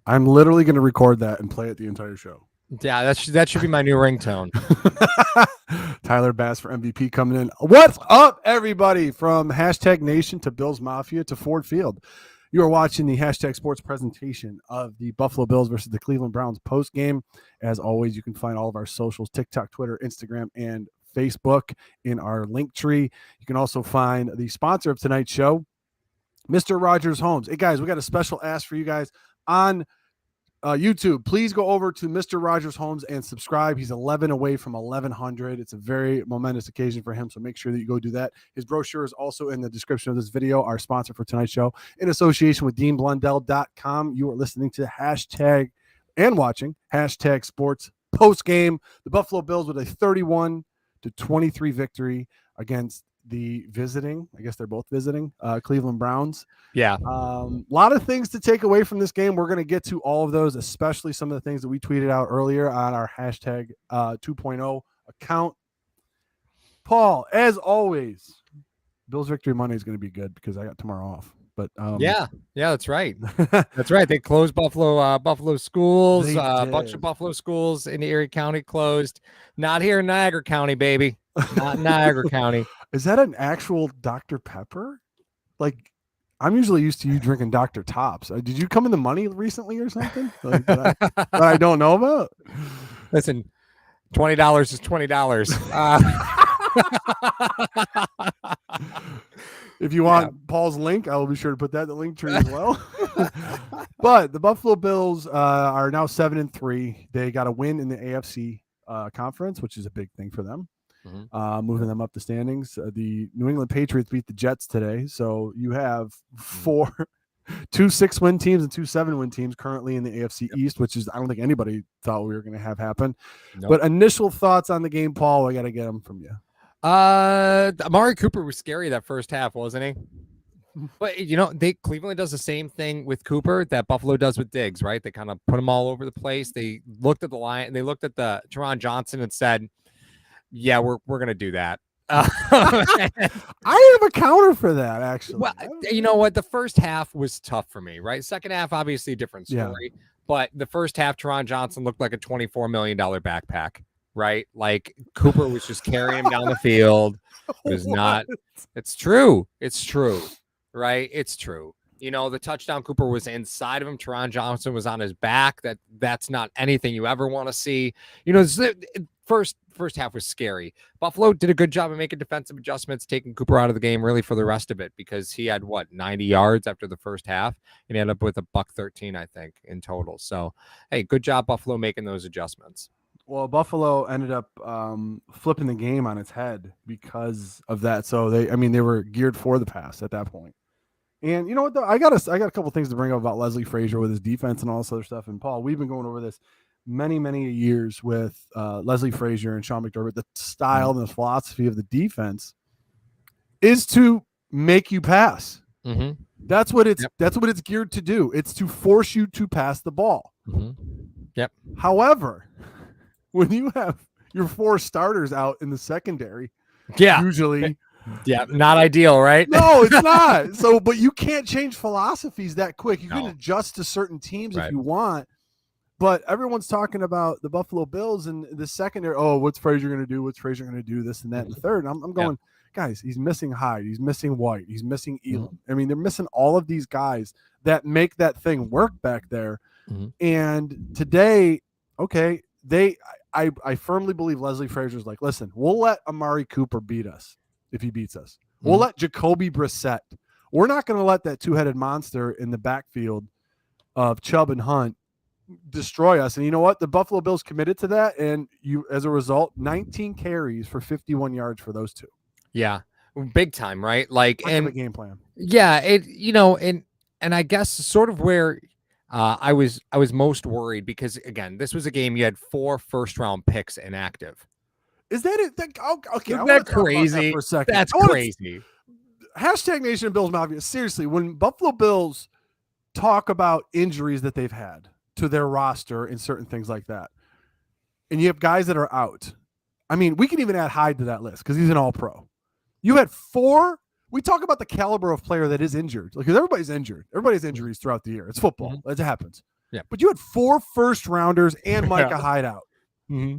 I'm literally going to record that and play it the entire show. Yeah, that should be my new ringtone. Tyler Bass for MVP coming in. What's up, everybody? From Hashtag Nation to Bills Mafia to Ford Field. You are watching the Hashtag Sports presentation of the Buffalo Bills versus the Cleveland Browns post game. As always, you can find all of our socials, TikTok, Twitter, Instagram, and Facebook in our link tree. You can also find the sponsor of tonight's show, Mr. Rogers Homes. Hey, guys, we got a special ask for you guys on YouTube. Please go over to Mr. Rogers Homes and subscribe. He's 11 away from 1,100. It's a very momentous occasion for him, so make sure that you go do that. His brochure is also in the description of this video, our sponsor for tonight's show, in association with DeanBlundell.com. You are listening to Hashtag and watching Hashtag Sports post game. The Buffalo Bills with a 31-23 victory against the visiting, I guess they're both visiting, Cleveland Browns. Yeah. A lot of things to take away from this game. We're going to get to all of those, especially some of the things that we tweeted out earlier on our Hashtag 2.0 account. Paul, as always, Bills Victory Monday is going to be good because I got tomorrow off. But yeah, that's right. That's right. They closed Buffalo schools. A bunch of Buffalo schools in Erie County closed. Not here in Niagara County, baby. Not in Niagara County. Is that an actual Dr. Pepper? Like, I'm usually used to you drinking Dr. Tops. Did you come in the money recently or something that I don't know about? Listen, $20 is $20. If you want Paul's link, I will be sure to put that in the link tree as well. But the Buffalo Bills are now 7-3. They got a win in the AFC conference, which is a big thing for them. Mm-hmm. Moving them up the standings. The New England Patriots beat the Jets today, so you have two 6-win teams and two 7-win teams currently in the AFC East, which is I don't think anybody thought we were going to have happen. Nope. But initial thoughts on the game, Paul? I got to get them from you. Amari Cooper was scary that first half, wasn't he? But Cleveland does the same thing with Cooper that Buffalo does with Diggs, right? They kind of put him all over the place. They looked at the line, they looked at the Teron Johnson and said, yeah, we're gonna do that. I have a counter for that, actually. Well, you know what? The first half was tough for me, right? Second half, obviously, a different story. Yeah. But the first half, Teron Johnson looked like a $24 million backpack, right? Like Cooper was just carrying him down the field. It was not. It's true. It's true, right? It's true. The touchdown Cooper was inside of him. Teron Johnson was on his back. That's not anything you ever want to see. First half was scary. Buffalo did a good job of making defensive adjustments, taking Cooper out of the game really for the rest of it because he had 90 yards after the first half and he ended up with $113, I think, in total. So, hey, good job Buffalo making those adjustments. Well, Buffalo ended up flipping the game on its head because of that. So they were geared for the pass at that point. And you know what though? I got a couple things to bring up about Leslie Frazier with his defense and all this other stuff. And Paul, we've been going over this many years with Leslie Frazier and Sean McDermott. The style and the philosophy of the defense is to make you pass. Mm-hmm. That's what it's geared to do. It's to force you to pass the ball. Mm-hmm. Yep. However, when you have your four starters out in the secondary, usually. Yeah, not ideal, right? No, it's not. So, but you can't change philosophies that quick. You can adjust to certain teams if you want. But everyone's talking about the Buffalo Bills and the secondary. Oh, what's Frazier going to do? What's Frazier going to do? This and that and the third. And I'm going, guys, he's missing Hyde. He's missing White. He's missing Elam. Mm-hmm. I mean, they're missing all of these guys that make that thing work back there. Mm-hmm. And today, I firmly believe Leslie Frazier's like, listen, we'll let Amari Cooper beat us if he beats us. Mm-hmm. We'll let Jacoby Brissett. We're not going to let that two-headed monster in the backfield of Chubb and Hunt destroy us. And you know what? The Buffalo Bills committed to that, and as a result, 19 carries for 51 yards for those two. Yeah, big time, right? Like, and the game plan. Yeah, and I guess sort of where I was most worried because again, this was a game you had 4 first-round picks inactive. Is that it? Okay, isn't that crazy? For a second. That's crazy. Hashtag Nation Bills Mafia. Seriously, when Buffalo Bills talk about injuries that they've had to their roster and certain things like that, and you have guys that are out. I mean, we can even add Hyde to that list because he's an all-pro. You had 4. We talk about the caliber of player that is injured. Like, everybody's injured. Everybody's injuries throughout the year. It's football. Mm-hmm. It happens. Yeah. But you had 4 first rounders and Micah Yeah. Hideout. Mm-hmm.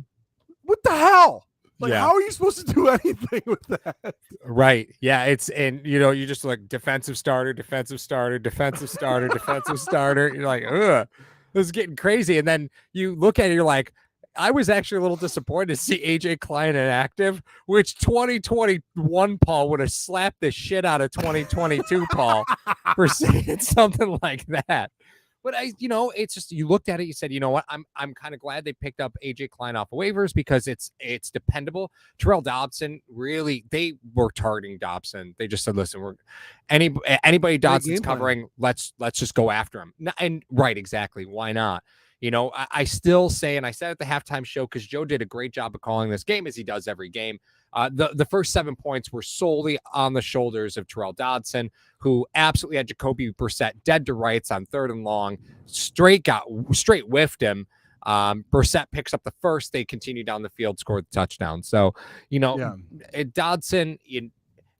What the hell? Like, Yeah. how are you supposed to do anything with that? Right. Yeah. And you just like defensive starter, defensive starter, defensive starter, defensive starter. You're like, ugh, this is getting crazy. And then you look at it, you're like, I was actually a little disappointed to see AJ Klein inactive, which 2021 Paul would have slapped the shit out of 2022 Paul for saying something like that. But it's just, you looked at it, you said, you know what, I'm kind of glad they picked up AJ Klein off of waivers because it's dependable. Terrell Dobson, really, they were targeting Dobson. They just said, listen, we're anybody Dobson's covering, let's just go after him. And right, exactly. Why not? I still say, and I said at the halftime show, because Joe did a great job of calling this game as he does every game. The first 7 points were solely on the shoulders of Terrell Dodson, who absolutely had Jacoby Brissett dead to rights on 3rd and long, straight whiffed him. Brissett picks up the first. They continue down the field, scored the touchdown. So, Dodson,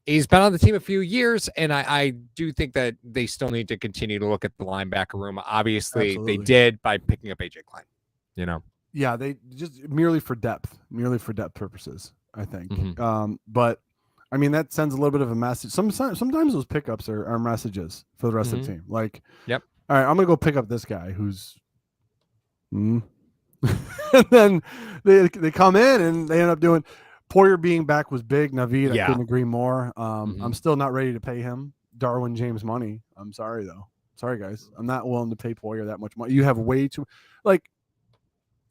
he's been on the team a few years, and I do think that they still need to continue to look at the linebacker room. Obviously, They did by picking up AJ Klein. Yeah, they just merely for depth purposes, I think. Mm-hmm. But I mean, that sends a little bit of a message. Sometimes those pickups are messages for the rest of the team. Like, yep. All right, I'm gonna go pick up this guy who's. And then they come in and they end up doing. Poyer being back was big. Naveed, I couldn't agree more. I'm still not ready to pay him Darwin James money. I'm sorry though. Sorry guys, I'm not willing to pay Poyer that much money. You have way too, like,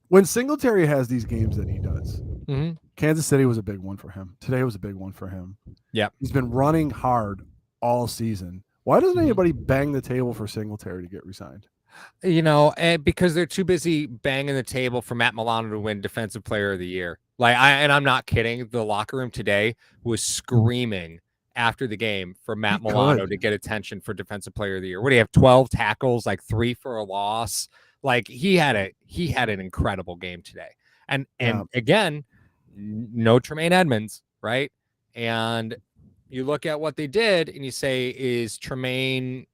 when Singletary has these games that he does. Kansas City was a big one for him. Today was a big one for him. Yeah, he's been running hard all season. Why doesn't anybody bang the table for Singletary to get re-signed? Because they're too busy banging the table for Matt Milano to win Defensive Player of the Year. I'm not kidding. The locker room today was screaming after the game for Matt Milano to get attention for Defensive Player of the Year. What do you have? 12 tackles, like 3 for a loss. Like he had an incredible game today. And again, no Tremaine Edmonds, right? And you look at what they did and you say,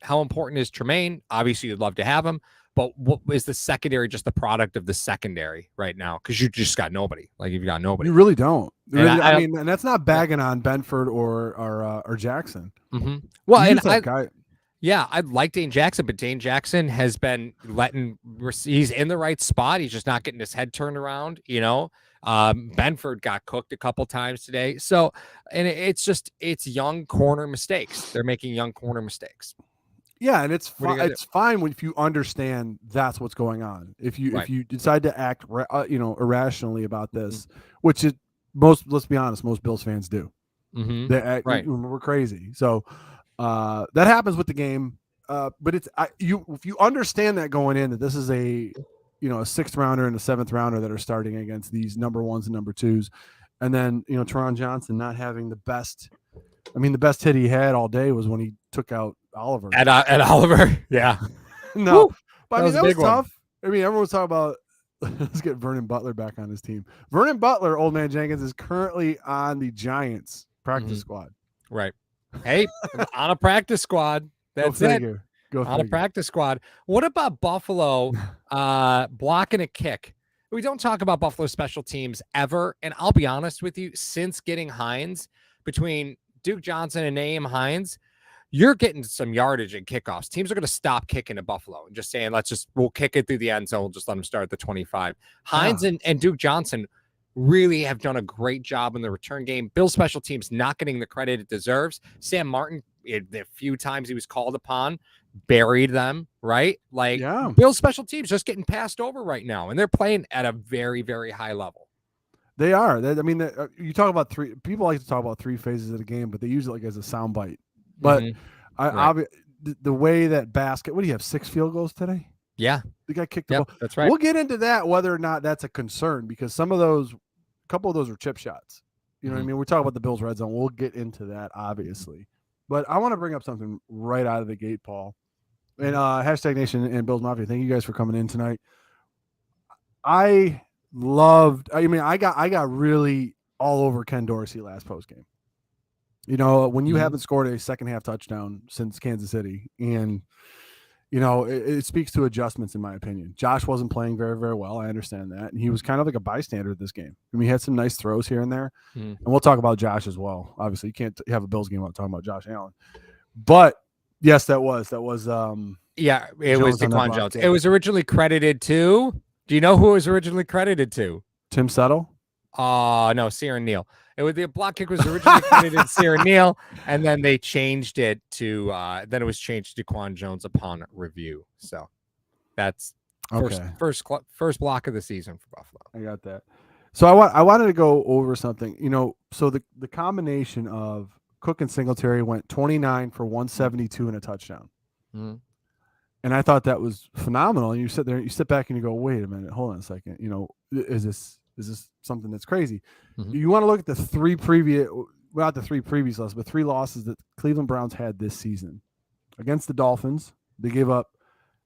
how important is Tremaine? Obviously, you'd love to have him, but what is the secondary just the product of the secondary right now? Because you just got nobody. Like, you've got nobody. You really don't. I mean, and that's not bagging on Benford or Jackson. Mm-hmm. Well, I'd like Dane Jackson, but Dane Jackson has been he's in the right spot. He's just not getting his head turned around, Benford got cooked a couple times today. So, and it's young corner mistakes. They're making young corner mistakes. Yeah, and it's fine if you understand that's what's going on. If you decide to act irrationally about this, which let's be honest, most Bills fans do. They act, we're crazy. So that happens with the game. But if you understand that going in, that this is a 6th rounder and a 7th rounder that are starting against these number 1s and number 2s, and then Teron Johnson not having the best. I mean, the best hit he had all day was when he took out Oliver. At Oliver, yeah. No, but I mean that was tough. I mean, everyone was talking about. Let's get Vernon Butler back on his team. Vernon Butler, Old Man Jenkins, is currently on the Giants practice squad. Right. Hey, on a practice squad. That's it. On a practice squad. What about Buffalo blocking a kick? We don't talk about Buffalo special teams ever. And I'll be honest with you, since getting Hines, between Duke Johnson and Naeem Hines, you're getting some yardage in kickoffs. Teams are going to stop kicking at Buffalo and just saying, we'll kick it through the end zone. We'll just let them start at the 25. Hines and Duke Johnson really have done a great job in the return game. Bill's special teams not getting the credit it deserves. Sam Martin, the few times he was called upon, buried them, right? Bill's special teams just getting passed over right now, and they're playing at a very, very high level. They are. You talk about people like to talk about 3 phases of the game, but they use it like as a soundbite. But the way that basket, what do you have, 6 field goals today? Yeah. The guy kicked the ball. That's right. We'll get into that, whether or not that's a concern, because a couple of those are chip shots. You know what I mean? We talk about the Bills red zone. We'll get into that, obviously. But I want to bring up something right out of the gate, Paul. And hashtag Nation and Bills Mafia, thank you guys for coming in tonight. I got really all over Ken Dorsey last post game. When you haven't scored a second half touchdown since Kansas City, and it speaks to adjustments, in my opinion. Josh wasn't playing very, very well. I understand that. And he was kind of like a bystander at this game. I mean, he had some nice throws here and there. And we'll talk about Josh as well. Obviously, you can't have a Bills game without talking about Josh Allen. But, yes, that was it was Jones Daquan Jones. Yeah. It was originally credited to – do you know who it was originally credited to? Tim Settle? No, Ciaran Neal. The block kick was originally credited to Ciaran Neal, and then they changed it to then it was changed to Daquan Jones upon review. So that's first block of the season for Buffalo. I got that. So I wanted to go over something. So the combination of Cook and Singletary went 29 for 172 and a touchdown. Mm-hmm. And I thought that was phenomenal. And you sit there, you sit back and you go, wait a minute, hold on a second. Is this something that's crazy? Mm-hmm. You want to look at the three previous losses, but 3 losses that Cleveland Browns had this season. Against the Dolphins, they gave up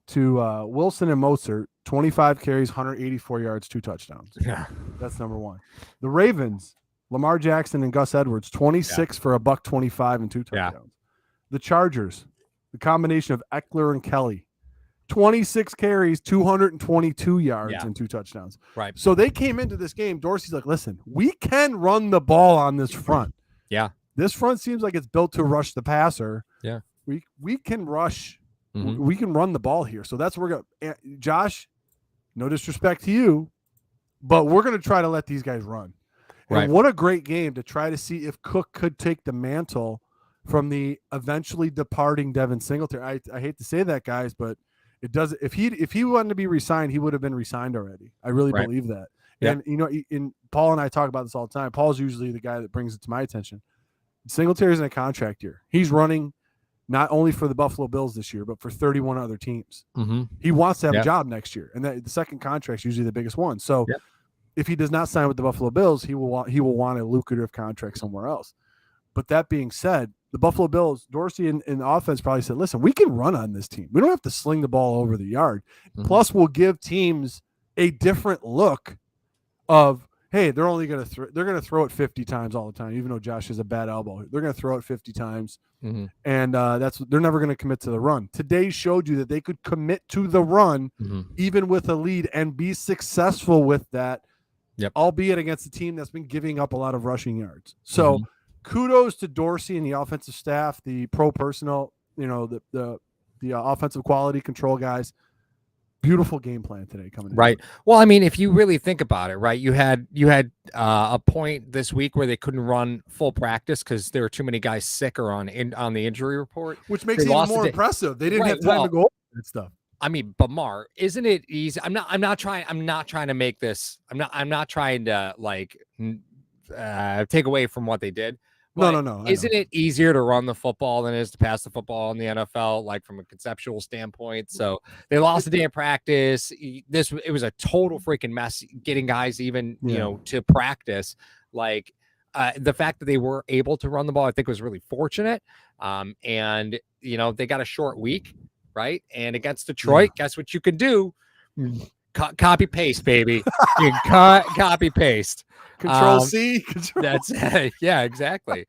to Wilson and Mozart 25 carries, 184 yards, 2 touchdowns. Yeah, that's number 1. The Ravens, Lamar Jackson and Gus Edwards, 26 for $125 and 2 touchdowns. Yeah. The Chargers, the combination of Eckler and Kelly, 26 carries, 222 yards, and 2 touchdowns. Right. So they came into this game. Dorsey's like, listen, we can run the ball on this front. Yeah. This front seems like it's built to rush the passer. Yeah. We can rush. Mm-hmm. We can run the ball here. So that's what we're going to. Josh, no disrespect to you, but we're going to try to let these guys run. Right. And what a great game to try to see if Cook could take the mantle from the eventually departing Devin Singletary. I hate to say that, guys, but it does. If he wanted to be re-signed, he would have been re-signed already. I really believe that. Yeah. And Paul and I talk about this all the time. Paul's usually the guy that brings it to my attention. Singletary's in a contract year. He's running not only for the Buffalo Bills this year, but for 31 other teams. Mm-hmm. He wants to have a job next year, and the second contract is usually the biggest one. So if he does not sign with the Buffalo Bills, he will want a lucrative contract somewhere else. But that being said, the Buffalo Bills, Dorsey in the offense probably said, listen, we can run on this team. We don't have to sling the ball over the yard. Mm-hmm. Plus, we'll give teams a different look of, hey, they're only going to they're going to throw it 50 times all the time, even though Josh has a bad elbow. They're going to throw it 50 times, and they're never going to commit to the run. Today showed you that they could commit to the run, even with a lead, and be successful with that, albeit against a team that's been giving up a lot of rushing yards. So kudos to Dorsey and the offensive staff, the pro personnel, the offensive quality control guys. Beautiful game plan today coming in. Right. Well, I mean, if you really think about it, right, you had a point this week where they couldn't run full practice because there were too many guys sick or on the injury report, which makes it even more impressive. They didn't have time to go over that stuff. I mean, but Mar, isn't it easy? I'm not trying to make this. I'm not trying to take away from what they did. No. Isn't it easier to run the football than it is to pass the football in the NFL, like from a conceptual standpoint? So they lost a day of practice. It was a total freaking mess getting guys even, to practice. Like the fact that they were able to run the ball, I think was really fortunate. And they got a short week, right? And against Detroit, guess what you can do? Copy paste, baby. You can copy paste. Control C. That's exactly.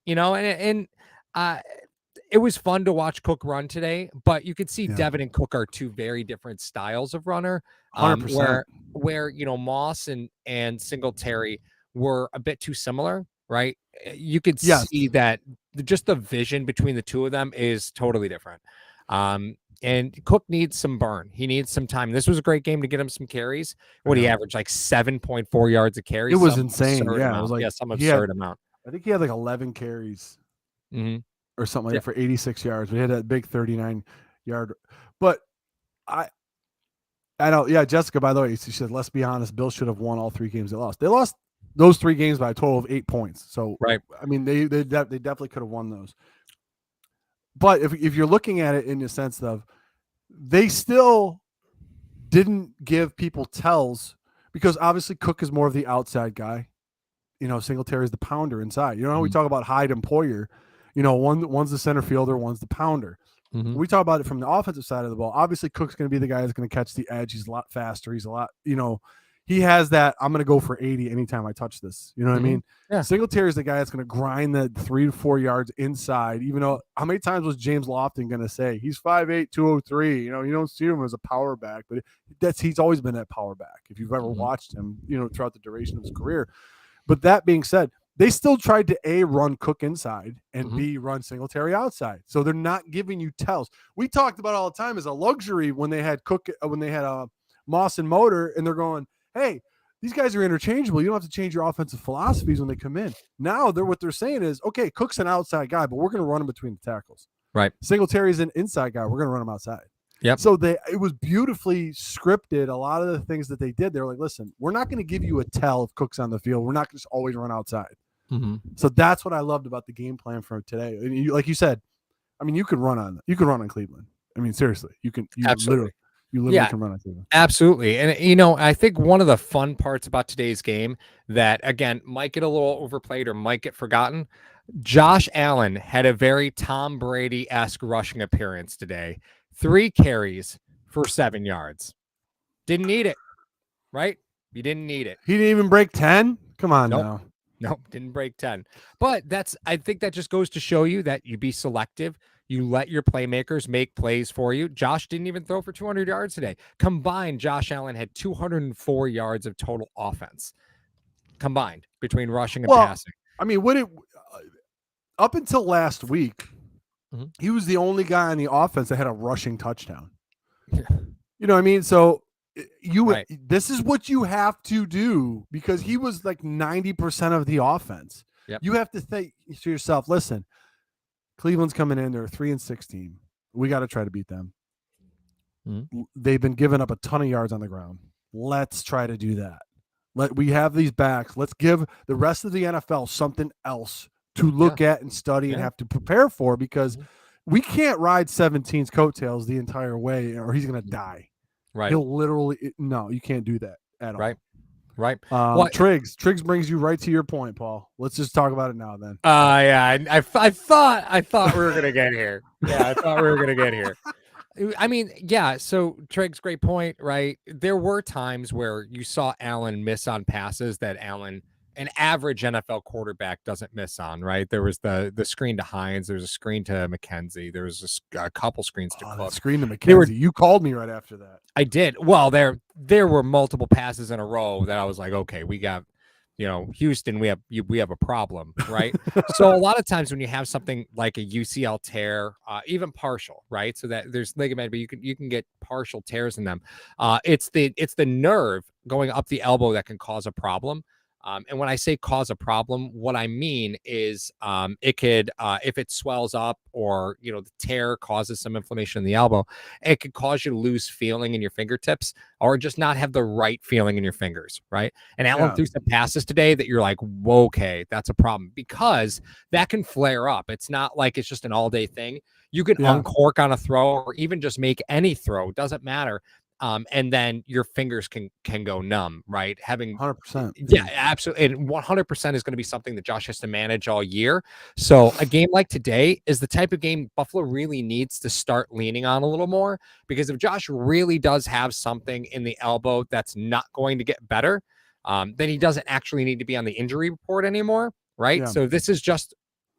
It was fun to watch Cook run today, but you could see Devin and Cook are two very different styles of runner. 100%. Where Moss and Singletary were a bit too similar, right? You could see that just the vision between the two of them is totally different. And Cook needs some burn. He needs some time. This was a great game to get him some carries. What he averaged, like 7.4 yards a carry. It was insane. Yeah, it was like some absurd amount. I think he had like 11 carries or something like that for 86 yards. But he had that big 39-yard. But I don't. Yeah, Jessica. By the way, she said, "Let's be honest. Bill should have won all 3 games they lost. They lost those 3 games by a total of 8 points. So right. I mean, they definitely could have won those." But if you're looking at it in the sense of they still didn't give people tells, because obviously Cook is more of the outside guy. Singletary is the pounder inside. You know how we talk about Hyde and Poyer, one's the center fielder, one's the pounder. Mm-hmm. We talk about it from the offensive side of the ball. Obviously Cook's going to be the guy that's going to catch the edge. He's a lot faster. He's a lot, he has that. I'm going to go for 80 anytime I touch this. You know what I mean? Yeah. Singletary is the guy that's going to grind the 3 to 4 yards inside. Even though, how many times was James Lofton going to say he's 5'8", 203? You know, you don't see him as a power back, but he's always been that power back. If you've ever watched him, you know, throughout the duration of his career. But that being said, they still tried to A, run Cook inside, and B, run Singletary outside. So they're not giving you tells. We talked about all the time as a luxury when they had Cook, when they had Moss and Motor, and they're going, hey, these guys are interchangeable. You don't have to change your offensive philosophies when they come in. Now what they're saying is, okay, Cook's an outside guy, but we're going to run him between the tackles. Right. Singletary's an inside guy. We're going to run him outside. Yep. So it was beautifully scripted. A lot of the things that they did, they were like, listen, we're not going to give you a tell if Cook's on the field. We're not going to always run outside. So that's what I loved about the game plan for today. And like you said, I mean, you could run on Cleveland. I mean, seriously, you Absolutely. literally can run on Cleveland. Absolutely. And, you know, I think one of the fun parts about today's game that, again, might get a little overplayed or might get forgotten, Josh Allen had a very Tom Brady-esque rushing appearance today. 3 carries for 7 yards. Didn't need it, right? You didn't need it. He didn't even break 10? Come on now. Nope, didn't break 10. But I think that just goes to show you that you be selective. You let your playmakers make plays for you. Josh didn't even throw for 200 yards today. Combined, Josh Allen had 204 yards of total offense combined between rushing and passing. I mean, up until last week, he was the only guy on the offense that had a rushing touchdown. You know what I mean? So this is what you have to do, because he was like 90% of the offense. You have to think to yourself, listen, Cleveland's coming in. They're a 3-6 team. We got to try to beat them. They've been giving up a ton of yards on the ground. Let's try to do that. We have these backs. Let's give the rest of the NFL something else to look at and study and have to prepare for, because we can't ride 17's coattails the entire way or he's going to die. Right. He'll literally you can't do that at all. Right. Triggs brings you right to your point, Paul. Let's just talk about it now then. I thought we were gonna get here. Yeah, I thought we were gonna get here. I mean, yeah, so Triggs, great point, right? There were times where you saw Allen miss on passes that an average NFL quarterback doesn't miss on, right? There was the screen to Hines, there was a screen to McKenzie, there was a couple screens to Cook. Screen to McKenzie. You called me right after that. I did. Well, there were multiple passes in a row that I was like, okay, we got, you know, Houston, we have a problem, right? So a lot of times when you have something like a UCL tear, even partial, right? So that there's ligament, but you can get partial tears in them. It's the nerve going up the elbow that can cause a problem. And when I say cause a problem, what I mean is it could, if it swells up or, you know, the tear causes some inflammation in the elbow, it could cause you to lose feeling in your fingertips or just not have the right feeling in your fingers, right? And Allen threw some passes today that you're like, whoa, okay, that's a problem, because that can flare up. It's not like it's just an all-day thing. You could uncork on a throw or even just make any throw, doesn't matter. And then your fingers can go numb, right? Having 100%. Yeah, absolutely. And 100% is going to be something that Josh has to manage all year. So a game like today is the type of game Buffalo really needs to start leaning on a little more, because if Josh really does have something in the elbow that's not going to get better, then he doesn't actually need to be on the injury report anymore, right? So this is just,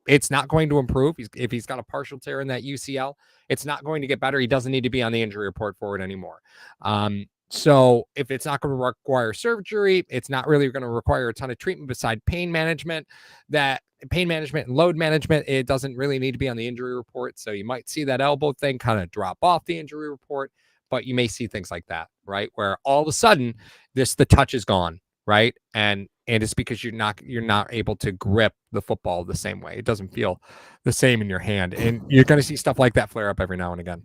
it's not going to improve. If he's got a partial tear in that UCL, it's not going to get better. He doesn't need to be on the injury report for it anymore. So if it's not going to require surgery, it's not really going to require a ton of treatment beside pain management. That pain management and load management, it doesn't really need to be on the injury report. So you might see that elbow thing kind of drop off the injury report, but you may see things like that, right? Where all of a sudden the touch is gone, right? And it's because you're not able to grip the football the same way. It doesn't feel the same in your hand. And you're going to see stuff like that flare up every now and again.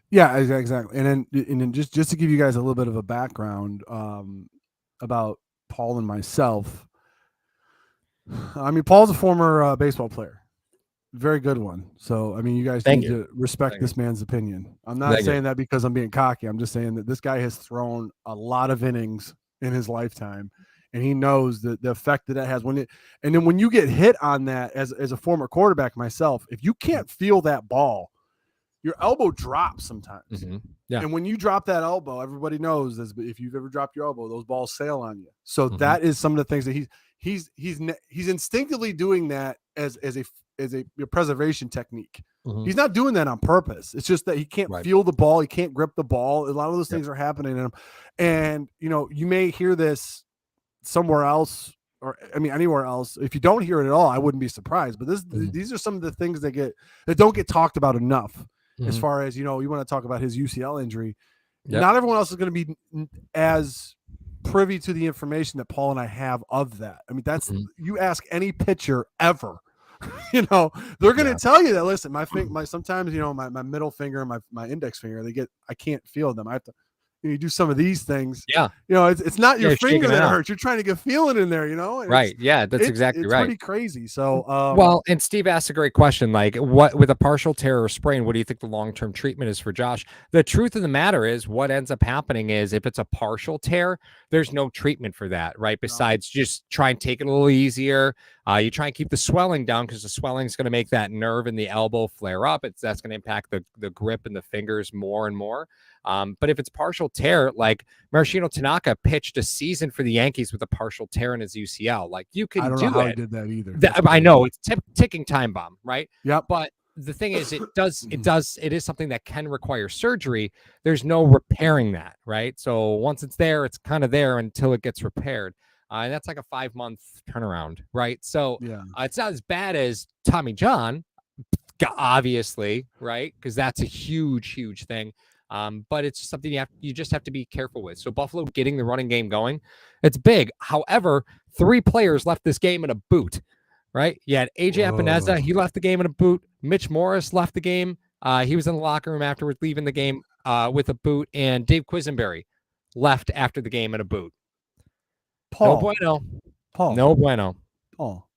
Yeah, exactly. And then just to give you guys a little bit of a background about Paul and myself. I mean, Paul's a former baseball player. Very good one. So, I mean, you guys need to respect this man's opinion. I'm not saying that because I'm being cocky. I'm just saying that this guy has thrown a lot of innings in his lifetime, and he knows the effect that has and then when you get hit on that as a former quarterback myself, if you can't feel that ball, your elbow drops sometimes. Mm-hmm. Yeah. And when you drop that elbow, everybody knows this, but if you've ever dropped your elbow, those balls sail on you. So that is some of the things that he's instinctively doing that as a preservation technique. He's not doing that on purpose. It's just that he can't feel the ball. He can't grip the ball. A lot of those things are happening in him. And, you may hear this somewhere else, or I mean, anywhere else. If you don't hear it at all, I wouldn't be surprised. But these are some of the things that don't get talked about enough. As far as, you want to talk about his UCL injury, not everyone else is going to be as privy to the information that Paul and I have of that. I mean, that's you ask any pitcher ever, they're going to tell you that. Listen, sometimes, my middle finger and my index finger, I can't feel them. I have to. You do some of these things. Yeah. It's not your finger that hurts. You're trying to get feeling in there, Right. Yeah, that's exactly right. It's pretty crazy. So, well, and Steve asked a great question. Like, what with a partial tear or sprain, what do you think the long-term treatment is for Josh? The truth of the matter is, what ends up happening is if it's a partial tear, there's no treatment for that, right? Besides just try and take it a little easier. You try and keep the swelling down because the swelling is going to make that nerve in the elbow flare up. That's going to impact the grip and the fingers more and more. But if it's partial tear, like Marashino Tanaka pitched a season for the Yankees with a partial tear in his UCL. Like, you can I don't know how he did that either. I know it's ticking time bomb, right? Yep. But the thing is, it is something that can require surgery. There's no repairing that, right? So once it's there, it's kind of there until it gets repaired. And that's like a 5-month turnaround, right? So it's not as bad as Tommy John, obviously, right? Because that's a huge, huge thing. But it's something you just have to be careful with. So Buffalo getting the running game going, it's big. However, 3 players left this game in a boot, right? You had AJ Epineza, he left the game in a boot. Mitch Morris left the game. He was in the locker room afterwards, leaving the game with a boot. And Dave Quisenberry left after the game in a boot. Paul. No bueno. Paul. No bueno. Paul.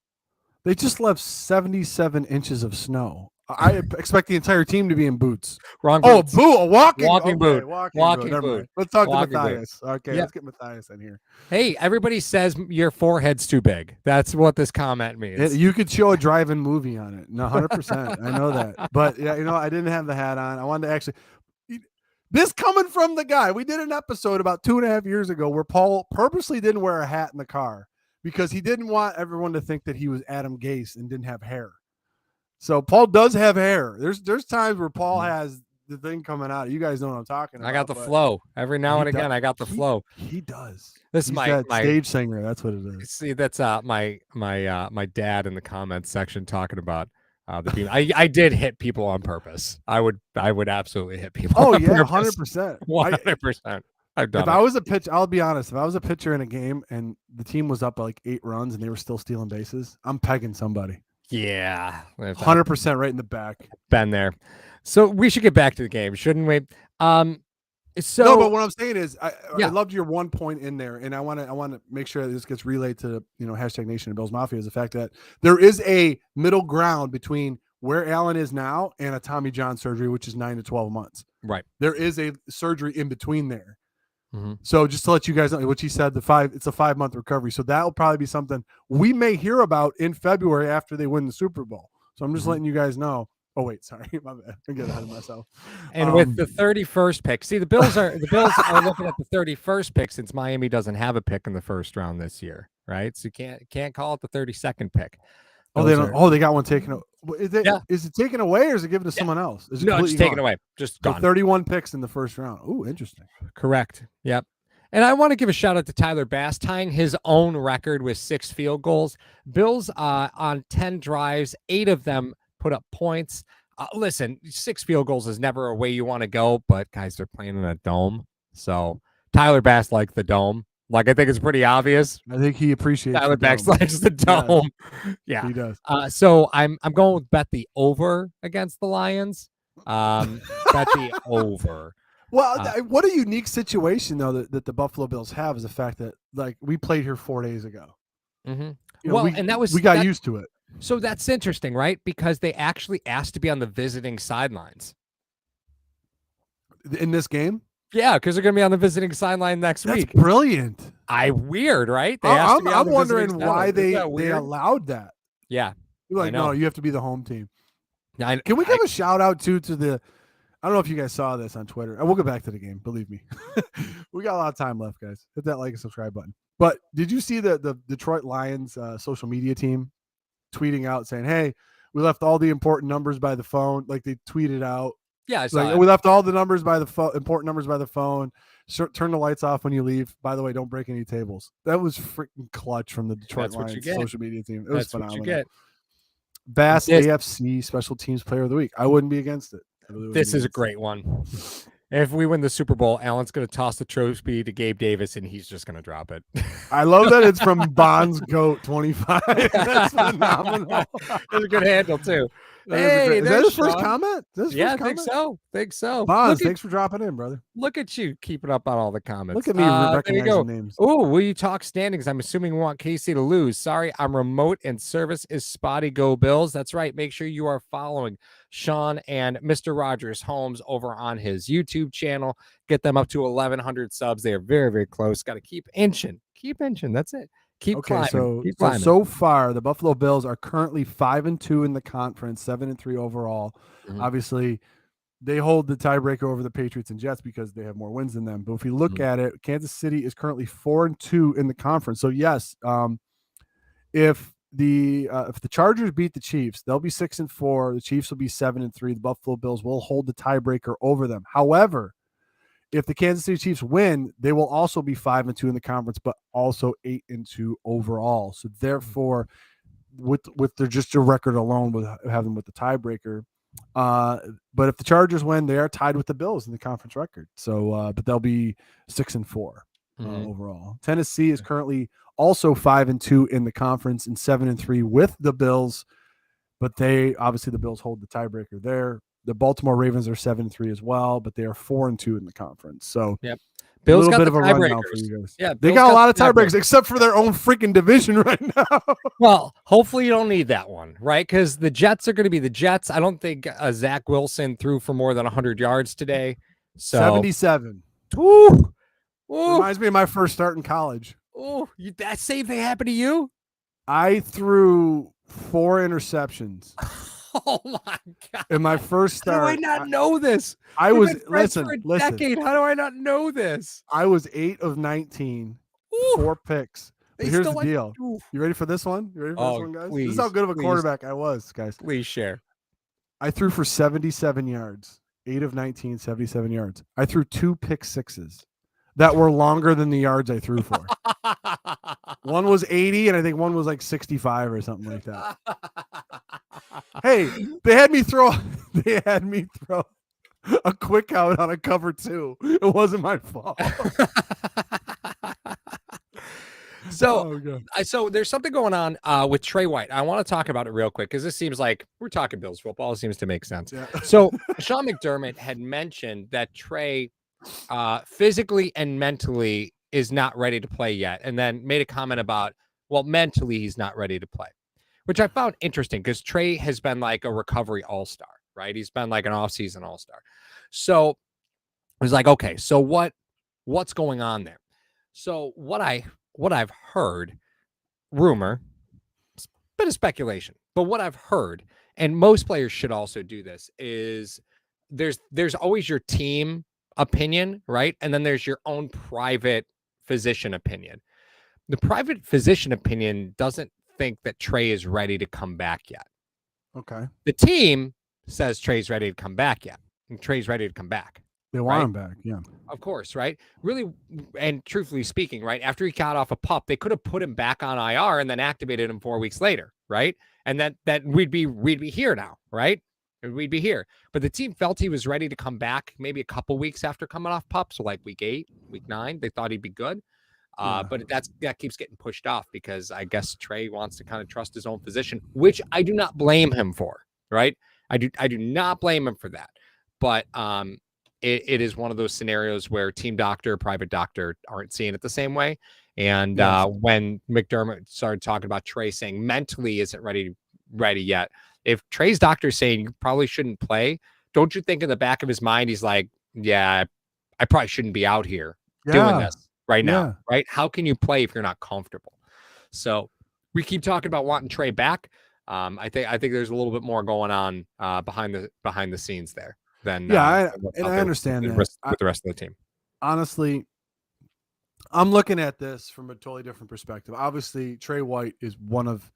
They just left 77 inches of snow. I expect the entire team to be in boots. Wrong. Boots. A walking boot. Walking boot. Let's talk to Matthias. Okay, let's get Matthias in here. Hey, everybody says your forehead's too big. That's what this comment means. You could show a drive-in movie on it. No, 100%. I know that. But yeah, I didn't have the hat on. I wanted to actually. This coming from the guy. We did an episode about 2.5 years ago where Paul purposely didn't wear a hat in the car because he didn't want everyone to think that he was Adam Gase and didn't have hair. So Paul does have hair. There's times where Paul has the thing coming out. You guys know what I'm talking about. I got the flow. Every now and again, I got the flow. He does. This is my stage singer. That's what it is. See, that's my dad in the comments section talking about the beam. I did hit people on purpose. I would absolutely hit people. Oh yeah, 100%. 100%. I've done if I was a pitcher, I'll be honest. If I was a pitcher in a game and the team was up like 8 runs and they were still stealing bases, I'm pegging somebody. Yeah, 100% right in the back. Been there. So we should get back to the game, shouldn't we? No, but what I'm saying is, I loved your one point in there, and I want to make sure that this gets relayed to hashtag Nation and Bills Mafia, is the fact that there is a middle ground between where Allen is now and a Tommy John surgery, which is 9 to 12 months. Right. There is a surgery in between there. So just to let you guys know, what he said, it's a 5-month recovery. So that will probably be something we may hear about in February after they win the Super Bowl. So I'm just letting you guys know. Oh wait, sorry, my bad. I'm getting ahead of myself. And with the 31st pick, see the Bills are looking at the 31st pick since Miami doesn't have a pick in the first round this year, right? So you can't call it the 32nd pick. They don't. They got one taken. Is it taken away or is it given to someone else? No, it's taken away. Just gone. 31 picks in the first round. Oh, interesting. Correct. Yep. And I want to give a shout out to Tyler Bass, tying his own record with 6 field goals. Bills on 10 drives, 8 of them put up points. Listen, 6 field goals is never a way you want to go, but guys, they're playing in a dome. So Tyler Bass likes the dome. Like, I think it's pretty obvious. I think he appreciates Tyler Bass likes the dome. Yeah, he does. So I'm going with bet the over against the Lions. Bet the over. Well, what a unique situation though that the Buffalo Bills have is the fact that like we played here 4 days ago. Mm-hmm. We got used to it. So that's interesting, right? Because they actually asked to be on the visiting sidelines in this game. Yeah, because they're going to be on the visiting sideline next week. That's brilliant. Weird, right? I'm wondering why they allowed that. Yeah. You're like, no, you have to be the home team. Can we give a shout out to the I don't know if you guys saw this on Twitter. And we'll get back to the game. Believe me. We got a lot of time left, guys. Hit that like and subscribe button. But did you see the Detroit Lions social media team tweeting out saying, hey, we left all the important numbers by the phone? Like they tweeted out. Yeah, I saw we left all the numbers by the phone, important numbers by the phone. Turn the lights off when you leave. By the way, don't break any tables. That was freaking clutch from the Detroit Lions social media team. It was phenomenal. What you get. Bass AFC Special Teams Player of the Week. I wouldn't be against it. This is a great one. If we win the Super Bowl, Alan's going to toss the trophy to Gabe Davis, and he's just going to drop it. I love that it's from Bonds Goat 25. That's phenomenal. That's a good handle, too. Hey, is that his first comment? Yeah, I think so. Bonds, thanks for dropping in, brother. Look at you keeping up on all the comments. Look at me recognizing names. Oh, will you talk standings? I'm assuming we want KC to lose. Sorry, I'm remote and service is spotty. Go Bills. That's right. Make sure you are following Sean and Mr. Rogers Holmes over on his YouTube channel. Get them up to 1,100 subs. They are very, very close. Got to keep inching. Keep inching. That's it. Keep climbing. So far, the Buffalo Bills are currently 5-2 in the conference, 7-3 overall. Mm-hmm. Obviously, they hold the tiebreaker over the Patriots and Jets because they have more wins than them. But if you look at it, Kansas City is currently 4-2 in the conference. So yes, if the Chargers beat the Chiefs, they'll be 6-4. The Chiefs will be 7-3. The Buffalo Bills will hold the tiebreaker over them. However, if the Kansas City Chiefs win, they will also be 5-2 in the conference, but also 8-2 overall. So therefore, with their just a record alone, with having with the tiebreaker. But if the Chargers win, they are tied with the Bills in the conference record. So, but they'll be 6-4 overall. Tennessee is currently also 5-2 in the conference and 7-3 with the Bills, but the Bills hold the tiebreaker there. The Baltimore Ravens are 7-3 as well, but they are 4-2 in the conference. So, Bills a little got bit the of a rundown for you guys. Yeah, they got a lot of tiebreakers, except for their own freaking division right now. Well, hopefully you don't need that one, right? Because the Jets are going to be the Jets. I don't think Zach Wilson threw for more than 100 yards today. So 77. Ooh. Reminds me of my first start in college. Oh, that same thing happened to you? I threw 4 interceptions. Oh my God. In my first start. How do I not know this? I was listen. Decade. How do I not know this? I was 8 of 19, 4 picks. But here's the deal. You ready for this one? You ready for this one, guys? This is how good of a quarterback I was, guys. Please share. I threw for 77 yards. 8 of 19, 77 yards. I threw 2 pick sixes that were longer than the yards I threw for. One was 80, and I think one was like 65 or something like that. Hey, they had me throw a quick out on a cover 2. It wasn't my fault. So there's something going on with Trey White. I want to talk about it real quick because this seems like we're talking Bills football. It seems to make sense. Yeah. So Sean McDermott had mentioned that Trey physically and mentally is not ready to play yet, and then made a comment about, well, mentally he's not ready to play, which I found interesting because Trey has been like a recovery all-star, right? He's been like an off-season all-star. So I was like, okay, so what's going on there? So what I've heard, rumor, it's a bit of speculation, but what I've heard, and most players should also do this, is there's always your team opinion, right? And then there's your own private physician opinion. The private physician opinion doesn't think that Trey is ready to come back yet. Okay. The team says Trey's ready to come back yet. And Trey's ready to come back. They want him back, yeah. Of course, right? Really, and truthfully speaking, right, after he got off a pup, they could have put him back on IR and then activated him 4 weeks later, right? And that we'd be here now, right? We'd be here. But the team felt he was ready to come back maybe a couple weeks after coming off pup. So like week 8, week 9, they thought he'd be good. But that keeps getting pushed off because I guess Trey wants to kind of trust his own physician, which I do not blame him for, right? I do not blame him for that. But it is one of those scenarios where team doctor, private doctor aren't seeing it the same way. And when McDermott started talking about Trey saying mentally isn't ready yet, if Trey's doctor is saying you probably shouldn't play, don't you think in the back of his mind, he's like, yeah, I probably shouldn't be out here doing this right now, right? How can you play if you're not comfortable? So we keep talking about wanting Trey back. I think there's a little bit more going on behind the scenes there. than I what's out there understand that. with the rest of the team. Honestly, I'm looking at this from a totally different perspective. Obviously, Trey White is one of,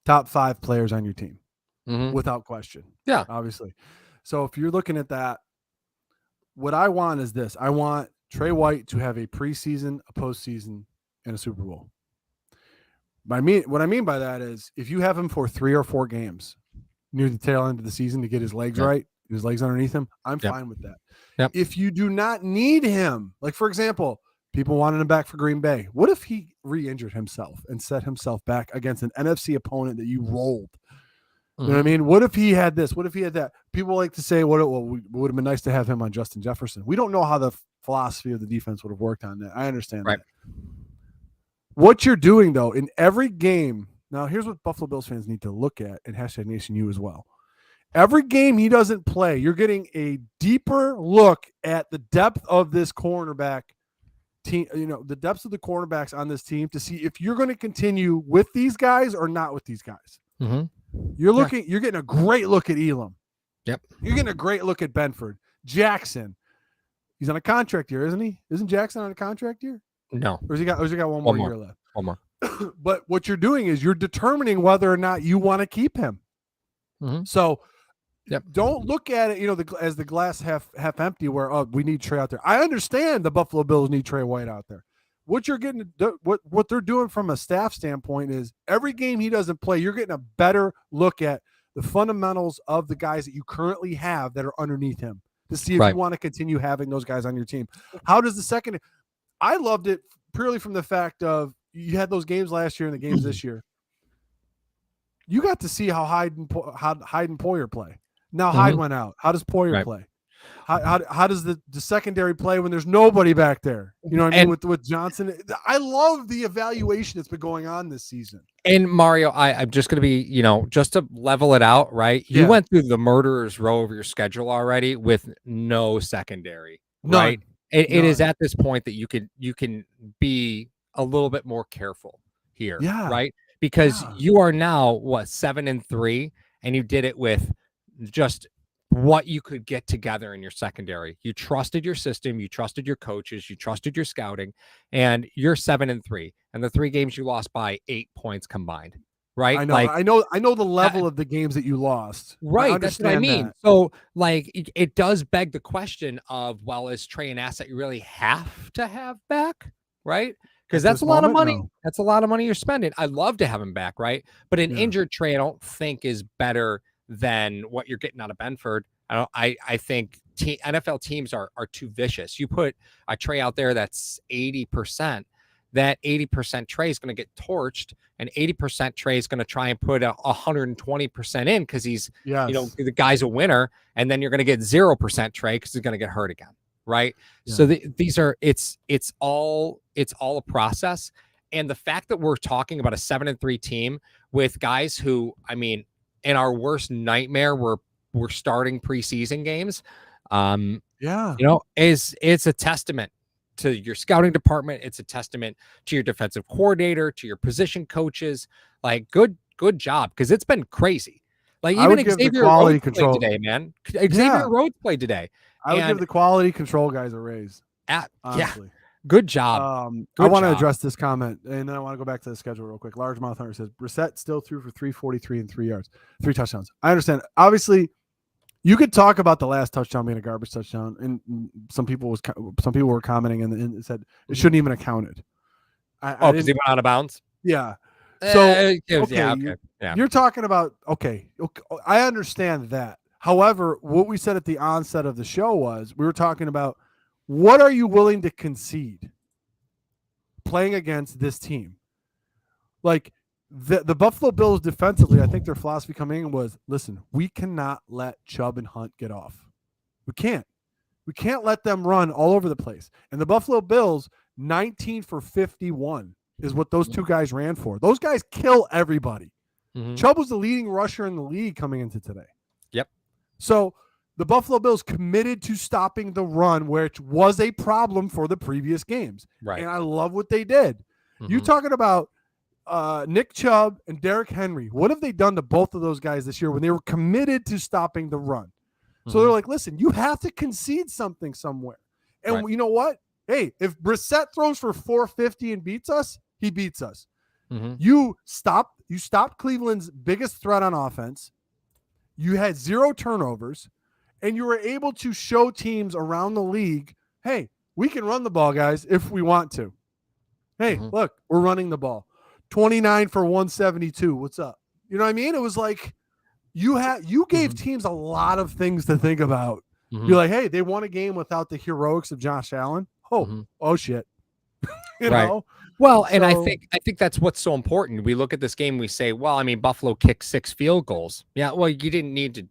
top 5 players on your team, without question. Yeah. Obviously. So if you're looking at that, what I want is this. I want Trey White to have a preseason, a postseason, and a Super Bowl. What I mean by that is if you have him for 3 or 4 games near the tail end of the season to get his legs right, his legs underneath him, I'm fine with that. Yep. If you do not need him, like for example, people wanted him back for Green Bay. What if he re-injured himself and set himself back against an NFC opponent that you rolled? You know what I mean? What if he had this? What if he had that? People like to say, well, it would have been nice to have him on Justin Jefferson. We don't know how the philosophy of the defense would have worked on that. I understand that. What you're doing, though, in every game, now here's what Buffalo Bills fans need to look at, and #NationU as well. Every game he doesn't play, you're getting a deeper look at the depth of this cornerback team, the depths of the cornerbacks on this team to see if you're going to continue with these guys or not with these guys. You're getting a great look at Elam. Yep. You're getting a great look at Benford. Jackson. He's on a contract year, isn't he? Isn't Jackson on a contract year? No. Or has he got one more year left? One more. But what you're doing is you're determining whether or not you want to keep him. So don't look at it, as the glass half empty where, we need Trey out there. I understand the Buffalo Bills need Trey White out there. What you're getting, what they're doing from a staff standpoint is every game he doesn't play, you're getting a better look at the fundamentals of the guys that you currently have that are underneath him to see if you want to continue having those guys on your team. How does the second? I loved it purely from the fact of you had those games last year and the games this year. You got to see how Hyde and Poyer play. Now Hyde went out. How does Poyer play? How does the secondary play when there's nobody back there? You know what I mean? With Johnson. I love the evaluation that's been going on this season. And Mario, I'm just going to be, just to level it out, right? You went through the murderer's row of your schedule already with no secondary, right? It is at this point that you can be a little bit more careful here, right? Because you are now 7-3, and you did it with just what you could get together in your secondary. You trusted your system, you trusted your coaches, you trusted your scouting, and you're 7-3. And the 3 games you lost by 8 points combined, right? I know the level of the games that you lost. Right, that's what I mean. That. So, it does beg the question of, is Trey an asset you really have to have back, right? Because that's a lot of money. No. That's a lot of money you're spending. I'd love to have him back, right? But an injured Trey, I don't think is better than what you're getting out of Benford. I think NFL teams are too vicious. You put a Trey out there that's 80%, that 80% Trey is going to get torched, and 80% Trey is going to try and put 120% in because he's, the guy's a winner, and then you're going to get 0% Trey because he's going to get hurt again, right? Yeah. So it's all a process, and the fact that we're talking about a 7-3 team with guys who, in our worst nightmare, we're starting preseason games. It's a testament to your scouting department. It's a testament to your defensive coordinator, to your position coaches. Good job, because it's been crazy. Even Xavier Rhodes played today, man. Xavier Rhodes played today. I would give the quality control guys a raise. Honestly. Good job. I want to address this comment, and then I want to go back to the schedule real quick. Largemouth Hunter says Brissett still threw for 343 and 3 yards, 3 touchdowns. I understand. Obviously, you could talk about the last touchdown being a garbage touchdown, and some people were commenting and said it shouldn't even have counted. Because he went out of bounds. Yeah. So okay. You're talking about okay. I understand that. However, what we said at the onset of the show was we were talking about. What are you willing to concede playing against this team? The Buffalo Bills defensively, I think their philosophy coming in was, listen, we cannot let Chubb and Hunt get off. We can't. We can't let them run all over the place. And the Buffalo Bills, 19 for 51 is what those two guys ran for. Those guys kill everybody. Chubb was the leading rusher in the league coming into today. Yep. So the Buffalo Bills committed to stopping the run, which was a problem for the previous games. Right. And I love what they did. You talking about Nick Chubb and Derrick Henry, what have they done to both of those guys this year when they were committed to stopping the run? So they're like, listen, you have to concede something somewhere. And you know what? Hey, if Brissett throws for 450 and beats us, he beats us. You stopped Cleveland's biggest threat on offense. You had 0 turnovers, and you were able to show teams around the league, hey, we can run the ball, guys, if we want to. Hey, look, we're running the ball. 29 for 172. What's up? You know what I mean? It was like you gave teams a lot of things to think about. You're like, hey, they won a game without the heroics of Josh Allen. Oh shit. you know? Well, and I think that's what's so important. We look at this game, we say, well, I mean, Buffalo kicked 6 field goals. Yeah, well, you didn't need to.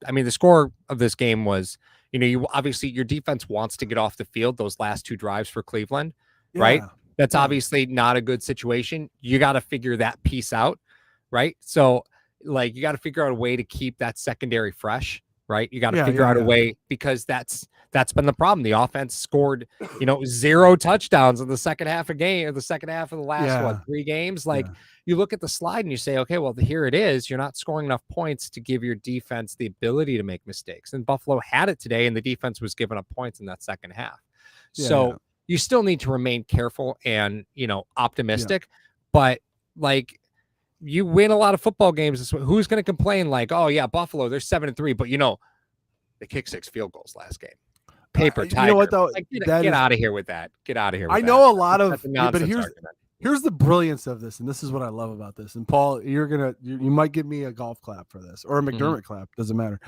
I mean, the score of this game was, you obviously your defense wants to get off the field those last 2 drives for Cleveland, right? That's obviously not a good situation. You got to figure that piece out, right? So, like, you got to figure out a way to keep that secondary fresh, right? You got to figure out a way, because that's been the problem. The offense scored, 0 touchdowns in the second half of the last 3 games. Like, you look at the slide and you say, okay, well, here it is. You're not scoring enough points to give your defense the ability to make mistakes. And Buffalo had it today, and the defense was giving up points in that second half. You still need to remain careful and, optimistic, but like, you win a lot of football games. Who's going to complain? Like, oh yeah, Buffalo, they're 7-3, but they kicked 6 field goals last game. Paper tiger. You know what though? Like, get out of here with that. Get out of here. With know a lot of, but here's the brilliance of this, and this is what I love about this. And Paul, you might give me a golf clap for this, or a McDermott clap. Doesn't matter.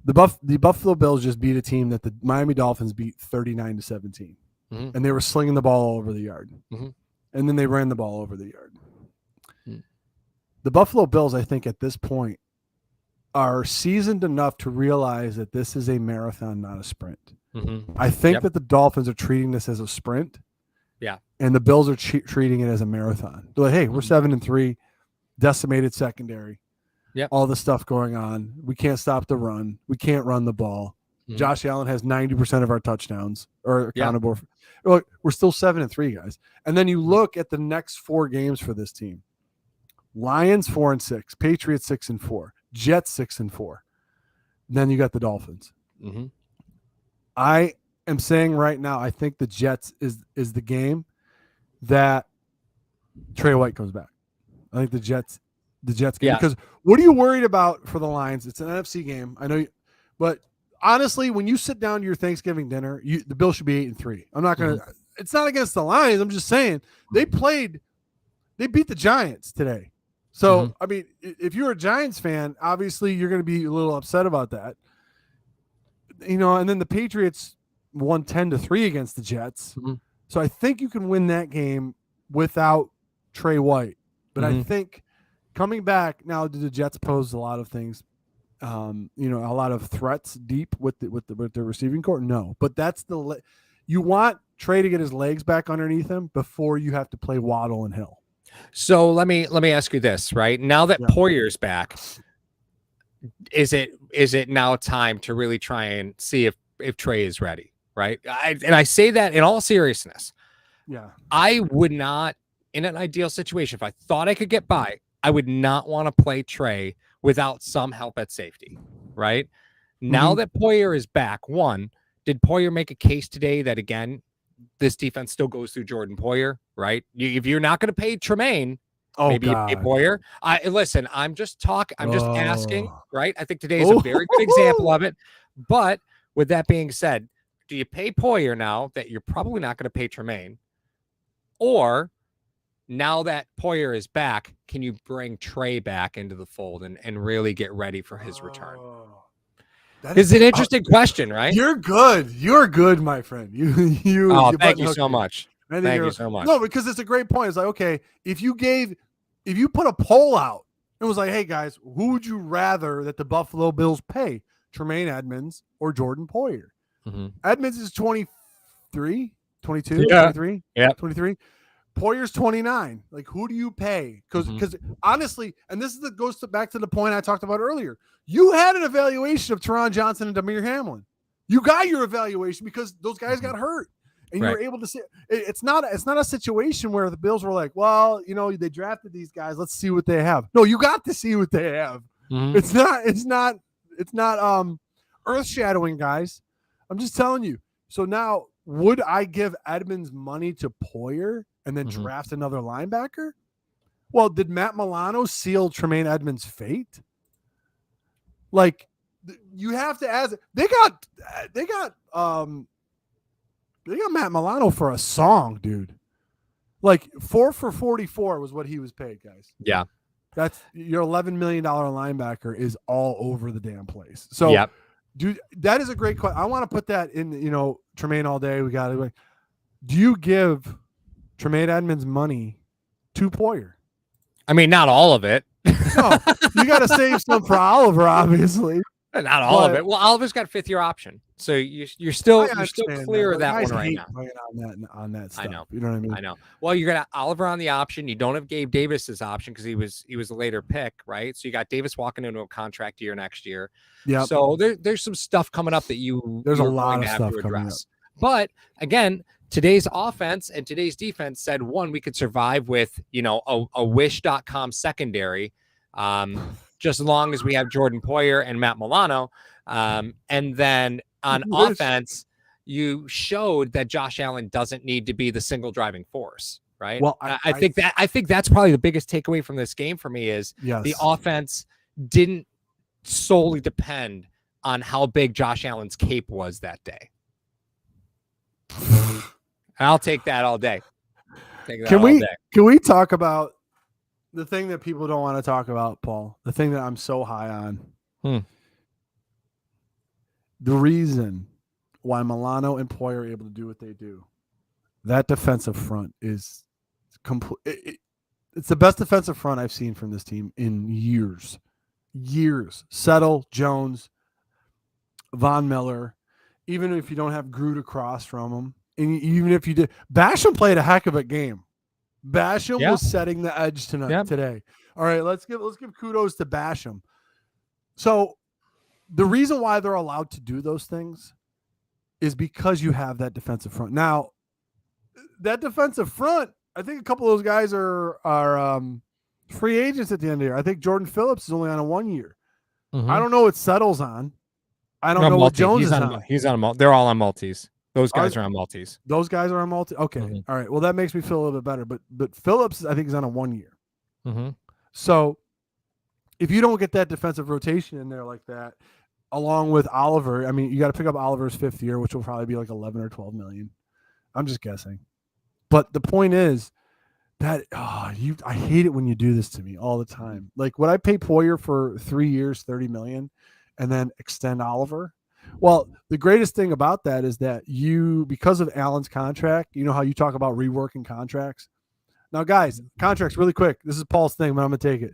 The Buffalo Bills just beat a team that the Miami Dolphins beat 39-17. And they were slinging the ball all over the yard. And then they ran the ball over the yard. The Buffalo Bills, I think, at this point, are seasoned enough to realize that this is a marathon, not a sprint. I think that the Dolphins are treating this as a sprint. And the Bills are treating it as a marathon. They're like, hey, we're 7-3, decimated secondary. All the stuff going on. We can't stop the run. We can't run the ball. Josh Allen has 90% of our touchdowns are accountable. Look, we're still 7-3, guys. And then you look at the next 4 games for this team. Lions 4-6, Patriots 6-4, Jets 6-4. Then you got the Dolphins. I am saying right now, I think the Jets is the game that Trey White comes back. I think the Jets game, because what are you worried about for the Lions? It's an NFC game. I know, but honestly, when you sit down to your Thanksgiving dinner, the Bills should be 8-3. I'm not gonna. It's not against the Lions. I'm just saying they beat the Giants today. So I mean, if you're a Giants fan, obviously you're going to be a little upset about that. And then the Patriots won 10-3 against the Jets. So I think you can win that game without Trey White. But I think coming back now, do the Jets pose a lot of things? A lot of threats deep with the receiving core? No, but that's you want Trey to get his legs back underneath him before you have to play Waddle and Hill. So let me ask you this, right? Now that Poyer's back, is it now time to really try and see if Trey is ready, right? I say that in all seriousness. I would not, in an ideal situation, if I thought I could get by, I would not want to play Trey without some help at safety, right? Now that Poyer is back, did Poyer make a case today that, again, this defense still goes through Jordan Poyer, right? If you're not going to pay Tremaine, maybe you pay Poyer. Listen, I'm just asking, right? I think today is a very good example of it. But with that being said, do you pay Poyer now that you're probably not going to pay Tremaine? Or now that Poyer is back, can you bring Trey back into the fold and really get ready for his return? It's an interesting question, right? You're good. You're good, my friend. Thank you so much. Thank you so much. No, because it's a great point. It's like, okay, if you put a poll out and was like, hey guys, who would you rather that the Buffalo Bills pay? Tremaine Edmonds or Jordan Poyer? Edmonds is 23, 22, 23, 23. Poyer's 29. Like, who do you pay? Because honestly, and this goes back to the point I talked about earlier. You had an evaluation of Teron Johnson and Damir Hamlin. You got your evaluation because those guys got hurt. And you were able to see it's not a situation where the Bills were like, well, they drafted these guys. Let's see what they have. No, you got to see what they have. Mm-hmm. It's not earth shadowing, guys. I'm just telling you. So now, would I give Edmonds money to Poyer and then draft another linebacker? Well, did Matt Milano seal Tremaine Edmonds' fate? Like, you have to ask. They got Matt Milano for a song, dude. Like 4 for 44 was what he was paid, guys. Yeah. That's your $11 million linebacker is all over the damn place. So, dude, that is a great question. I want to put that in, Tremaine all day. We got it. Do you give Tremaine Edmonds money to Poyer? I mean, not all of it. No, you got to save some for Oliver, obviously. Not all of it. Well, Oliver's got a 5th-year option, so you're still clear of that one right now. On that stuff. I know. You know what I mean? I know. Well, you got Oliver on the option. You don't have Gabe Davis's option because he was a later pick, right? So you got Davis walking into a contract year next year. Yeah. So there's some stuff coming up that there's a lot of stuff coming up. But again, today's offense and today's defense said, one, we could survive with a wish.com secondary. Just as long as we have Jordan Poyer and Matt Milano. And then on offense, you showed that Josh Allen doesn't need to be the single driving force, right? Well, I think that's probably the biggest takeaway from this game for me is the offense didn't solely depend on how big Josh Allen's cape was that day. I'll take that all day. Can we talk about the thing that people don't want to talk about, Paul? The thing that I'm so high on. The reason why Milano and Poyer are able to do what they do, that defensive front is complete. It's the best defensive front I've seen from this team in years. Settle, Jones, Von Miller, even if you don't have Groot across from them, and even if you did, Basham played a heck of a game. Basham was setting the edge today. All right, let's give kudos to Basham. So the reason why they're allowed to do those things is because you have that defensive front. Now, that defensive front, I think a couple of those guys are free agents at the end of the year. I think Jordan Phillips is only on a 1 year. I don't know what Settle's on. I don't know what Jones is on. He's on a they're all on multis. Those guys are on multis. Those guys are on multi. Okay. All right. Well, that makes me feel a little bit better. But Phillips, I think, is on a 1 year. So if you don't get that defensive rotation in there like that, along with Oliver, I mean, you got to pick up Oliver's 5th year, which will probably be like 11 or 12 million. I'm just guessing. But the point is that I hate it when you do this to me all the time. Like, would I pay Poyer for 3 years, 30 million, and then extend Oliver? Well, the greatest thing about that is that because of Allen's contract, you know how you talk about reworking contracts? Now, guys, contracts, really quick. This is Paul's thing, but I'm going to take it.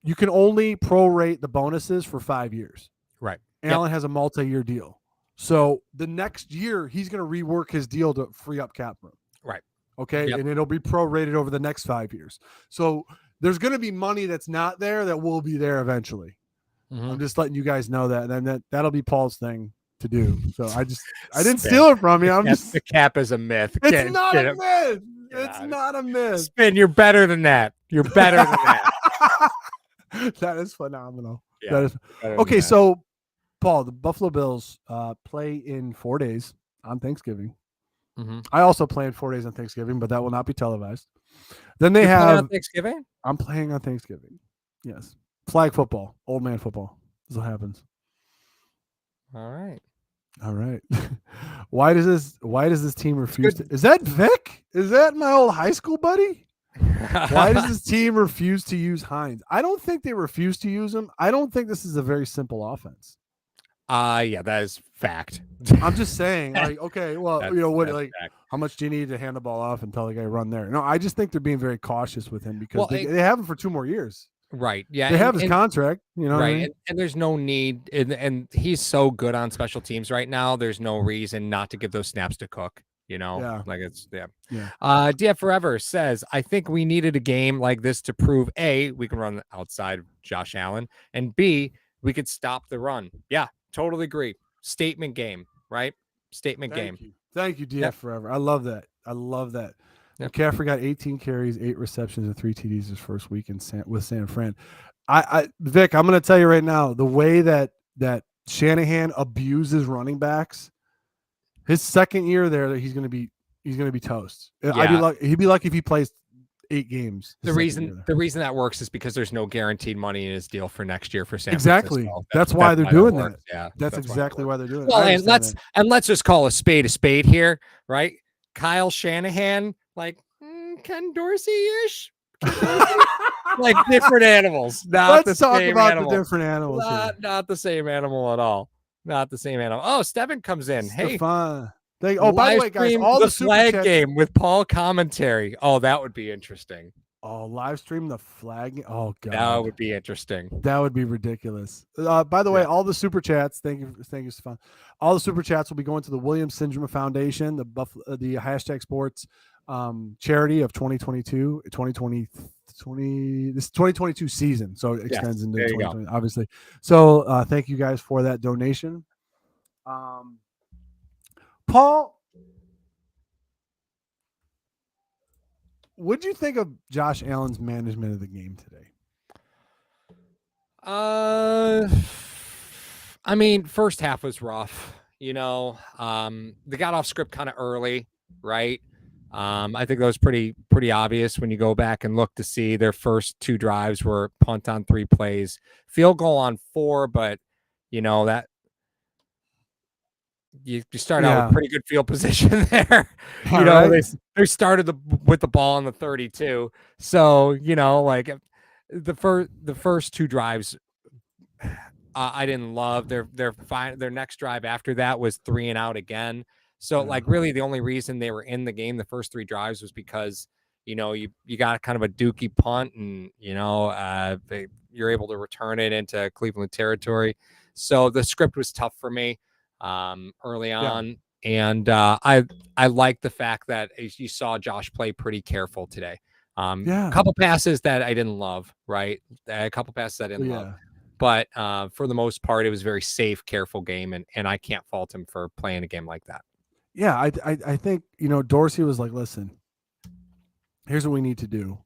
You can only prorate the bonuses for 5 years. Right. Allen has a multi-year deal. So the next year, he's going to rework his deal to free up cap room. Right. Okay. And it'll be prorated over the next 5 years. So there's going to be money that's not there that will be there eventually. I'm just letting you guys know that. And then that'll be Paul's thing to do. So I didn't steal it from you. The cap is a myth. It's not a myth. It's not a myth. Spin, you're better than that. You're better than that. That is phenomenal. Yeah, okay, so Paul, the Buffalo Bills play in 4 days on Thanksgiving. I also play in 4 days on Thanksgiving, but that will not be televised. Then they have on Thanksgiving. I'm playing on Thanksgiving. Yes, flag football, old man football. This is what happens. All right. Why does this team refuse is that Vic? Is that my old high school buddy? Why does this team refuse to use Hines? I don't think they refuse to use him. I don't think this is a very simple offense. Yeah, that is fact. I'm just saying, like, okay, well, how much do you need to hand the ball off and tell the guy run there? No, I just think they're being very cautious with him because they have him for 2 more years. Right. Yeah. They have his contract, you know. Right. What I mean? And there's no need, and he's so good on special teams right now. There's no reason not to give those snaps to Cook. DF Forever says, I think we needed a game like this to prove A, we can run outside Josh Allen, and B, we could stop the run. Yeah, totally agree. Statement game, right? Statement game. Thank you, DF Forever. I love that. Yep. McCaffrey got 18 carries, 8 receptions, and 3 TDs his first week with San Fran. Vic, I'm going to tell you right now, the way that Shanahan abuses running backs, his second year there, he's going to be toast. Yeah. He'd be lucky if he plays 8 games. The reason that works is because there's no guaranteed money in his deal for next year for San Francisco. Exactly. That's why they're doing that. Yeah, that's exactly why they're doing it. Well, and let's just call a spade here, right? Kyle Shanahan, like Ken Dorsey-ish, like different animals. Let's talk about the different animals. Not the same animal at all. Not the same animal. Oh, Steven comes in. Hey, by the way, guys, all the flag game with Paul commentary. Oh, that would be interesting. Oh, live stream the flag. Oh god, that would be interesting. That would be ridiculous. By the way, all the super chats. Thank you, Stefan. All the super chats will be going to the Williams Syndrome Foundation, the Hashtag Sports charity of 2022, 2020. This 2022 season, so it extends into 2020, obviously. So thank you guys for that donation. Paul, what do you think of Josh Allen's management of the game today? I mean, first half was rough. They got off script kind of early, right? I think that was pretty obvious when you go back and look to see their first 2 drives were punt on 3 plays, field goal on 4, but that you start out with pretty good field position there. They started with the ball on the 32. So, like the first 2 drives, I didn't love. Their next drive after that was 3 and out again. So like really the only reason they were in the game the first 3 drives was because, you got kind of a dookie punt and, you're able to return it into Cleveland territory. So the script was tough for me early on. And I like the fact that you saw Josh play pretty careful today. A couple passes that I didn't love, right? A couple passes I didn't love. But for the most part, it was a very safe, careful game. And I can't fault him for playing a game like that. Yeah, I think, Dorsey was like, listen, here's what we need to do.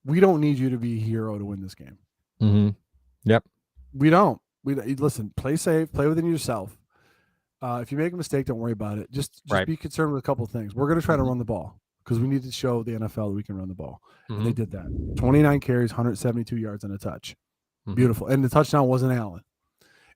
We don't need you to be a hero to win this game. Mm-hmm. Yep. We don't. Listen, play safe, play within yourself. If you make a mistake, don't worry about it. Just be concerned with a couple of things. We're going to try to run the ball because we need to show the NFL that we can run the ball. And they did that. 29 carries, 172 yards on a touch. Beautiful. And the touchdown wasn't Allen.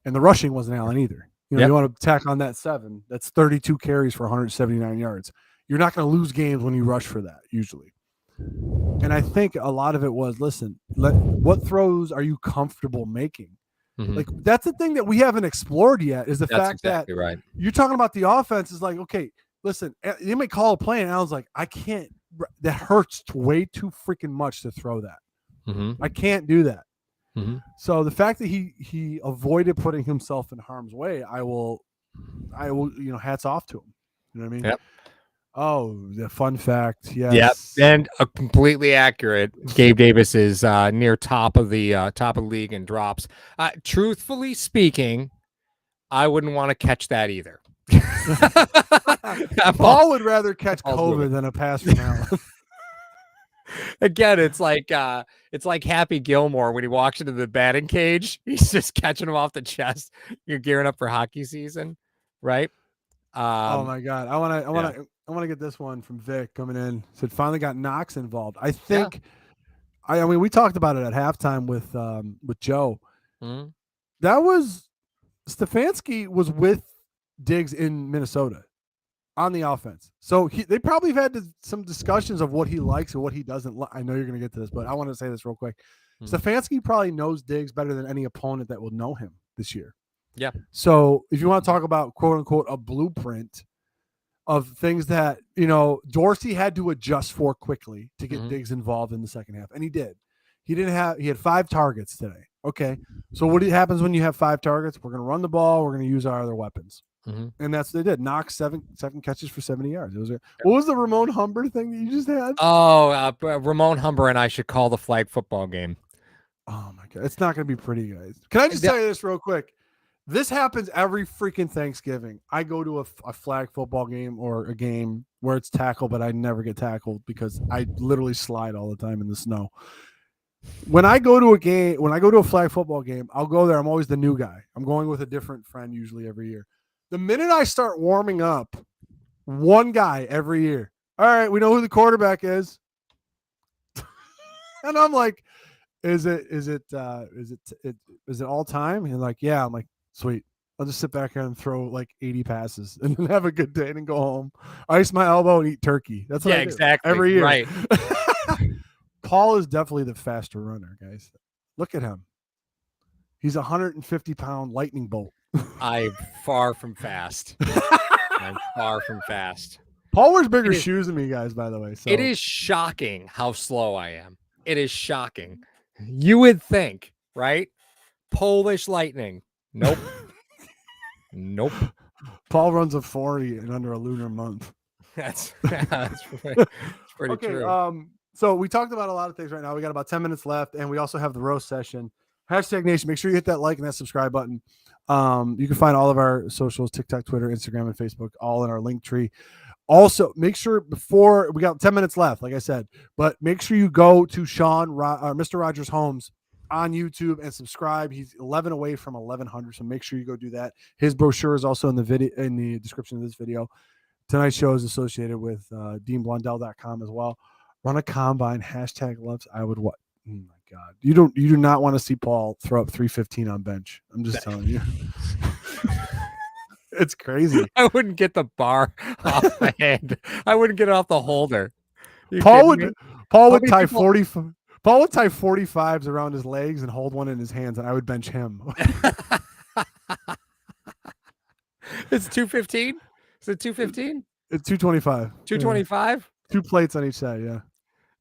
And the rushing wasn't Allen either. You want to tack on that 7. That's 32 carries for 179 yards. You're not going to lose games when you rush for that, usually. And I think a lot of it was, listen, what throws are you comfortable making? Like, that's the thing that we haven't explored yet is the fact that you're talking about the offense is like, okay, listen, they may call a play and Allen's like, I can't, that hurts way too freaking much to throw that. I can't do that. So the fact that he avoided putting himself in harm's way, I will, hats off to him. You know what I mean? Yep. Oh, the fun fact. Yes. Yep. And a completely accurate. Gabe Davis is near top of the league in drops. Truthfully speaking, I wouldn't want to catch that either. Paul would rather catch COVID than a pass from Allen. Again, it's like Happy Gilmore when he walks into the batting cage. He's just catching him off the chest. You're gearing up for hockey season, right? Oh my God, I want to get this one from Vic coming in. Said finally got Knox involved. I think, I mean, we talked about it at halftime with Joe. That was Stefanski was with Diggs in Minnesota on the offense. So they probably have had some discussions of what he likes and what he doesn't like. I know you're going to get to this, but I want to say this real quick. Stefanski probably knows Diggs better than any opponent that will know him this year. Yeah. So if you want to talk about quote unquote a blueprint of things that, Dorsey had to adjust for quickly to get Diggs involved in the second half. And he did. He had 5 targets today. Okay. So what happens when you have 5 targets? We're going to run the ball. We're going to use our other weapons. And that's what they did. Knox 7 catches for 70 yards. What was the Ramon Humber thing that you just had? Oh, Ramon Humber and I should call the flag football game. Oh my God. It's not going to be pretty, guys. Can I just tell you this real quick? This happens every freaking Thanksgiving. I go to a flag football game or a game where it's tackle, but I never get tackled because I literally slide all the time in the snow. When I go to a game, when I go to a flag football game, I'll go there. I'm always the new guy. I'm going with a different friend usually every year. The minute I start warming up, one guy every year. All right, we know who the quarterback is. And I'm like, is it all time? And like, yeah. I'm like, sweet. I'll just sit back here and throw like 80 passes and then have a good day and go home. Ice my elbow and eat turkey. That's what I do exactly. every year. Right. Paul is definitely the faster runner, guys. Look at him. He's a 150-pound lightning bolt. I'm far from fast. I'm far from fast. Paul wears bigger shoes than me, guys, by the way. So it is shocking how slow I am. It is shocking. You would think, right? Polish lightning. Nope. Nope. Paul runs a 40 in under a lunar month. That's pretty okay, true. So we talked about a lot of things right now. We got about 10 minutes left, and we also have the roast session. Hashtag Nation. Make sure you hit that like and that subscribe button. You can find all of our socials, TikTok, Twitter, Instagram, and Facebook, all in our link tree. Also, make sure before we got 10 minutes left, like I said, but make sure you go to Mr. Rogers Homes on YouTube and subscribe. He's 11 away from 1,100, so make sure you go do that. His brochure is also in the video, in the description of this video. Tonight's show is associated with DeanBlondell.com as well. Run a combine. Hashtag loves. I would what? Oh my God. You do not want to see Paul throw up 315 on bench. I'm just telling you. It's crazy. I wouldn't get the bar off my hand. I wouldn't get it off the holder. Paul would tie 40. Paul would tie 45s around his legs and hold one in his hands, and I would bench him. It's 215. Is it 215? It's 225. 225. Yeah. 2 plates on each side. Yeah.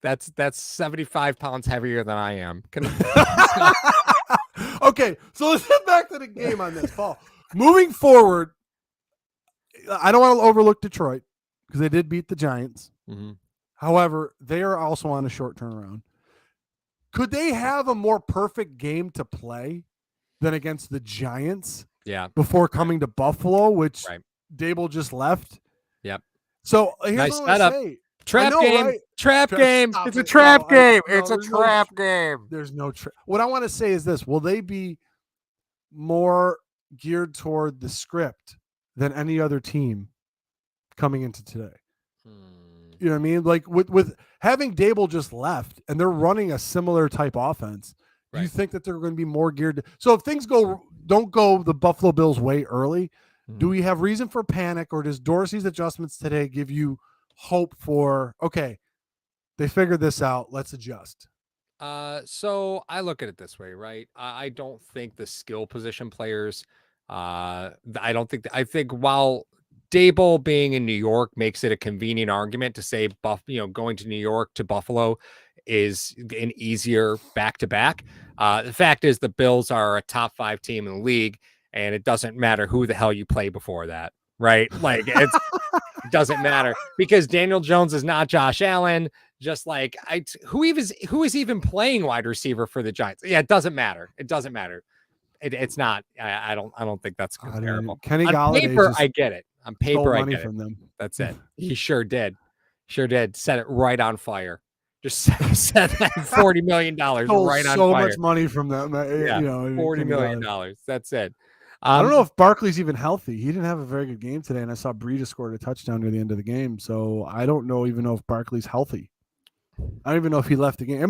That's 75 pounds heavier than I am. Okay, so let's get back to the game on this, Paul. Moving forward, I don't want to overlook Detroit because they did beat the Giants. Mm-hmm. However, they are also on a short turnaround. Could they have a more perfect game to play than against the Giants? Yeah. Before coming to Buffalo, which right. Dable just left. Yep. So here's nice what I say. Trap game. Right? Trap game. It's a trap game. It's a trap game. There's no trap. What I want to say is this. Will they be more geared toward the script than any other team coming into today? You know what I mean? Like with having Dable just left and they're running a similar type offense, right. You think that they're going to be more geared so if things don't go the Buffalo Bills way early, do we have reason for panic, or does Dorsey's adjustments today give you hope for, okay, they figured this out, let's adjust? So I look at it this way, right? I don't think the skill position players, I think while Dable being in New York makes it a convenient argument to say, going to New York to Buffalo is an easier back-to-back. The fact is the Bills are a top 5 team in the league, and it doesn't matter who the hell you play before that, right? Like it doesn't matter because Daniel Jones is not Josh Allen. Just like who is even playing wide receiver for the Giants? Yeah, it doesn't matter. It doesn't matter. It's not. I don't think that's comparable. Kenny On Galladay paper, I get it. On paper, I get from them. That's it. He sure did. Set it right on fire. Just set that $40 million right on fire. So much money from them. Yeah, $40 million. That's it. I don't know if Barkley's even healthy. He didn't have a very good game today, and I saw Breida scored a touchdown near the end of the game. So I don't even know if Barkley's healthy. I don't even know if he left the game.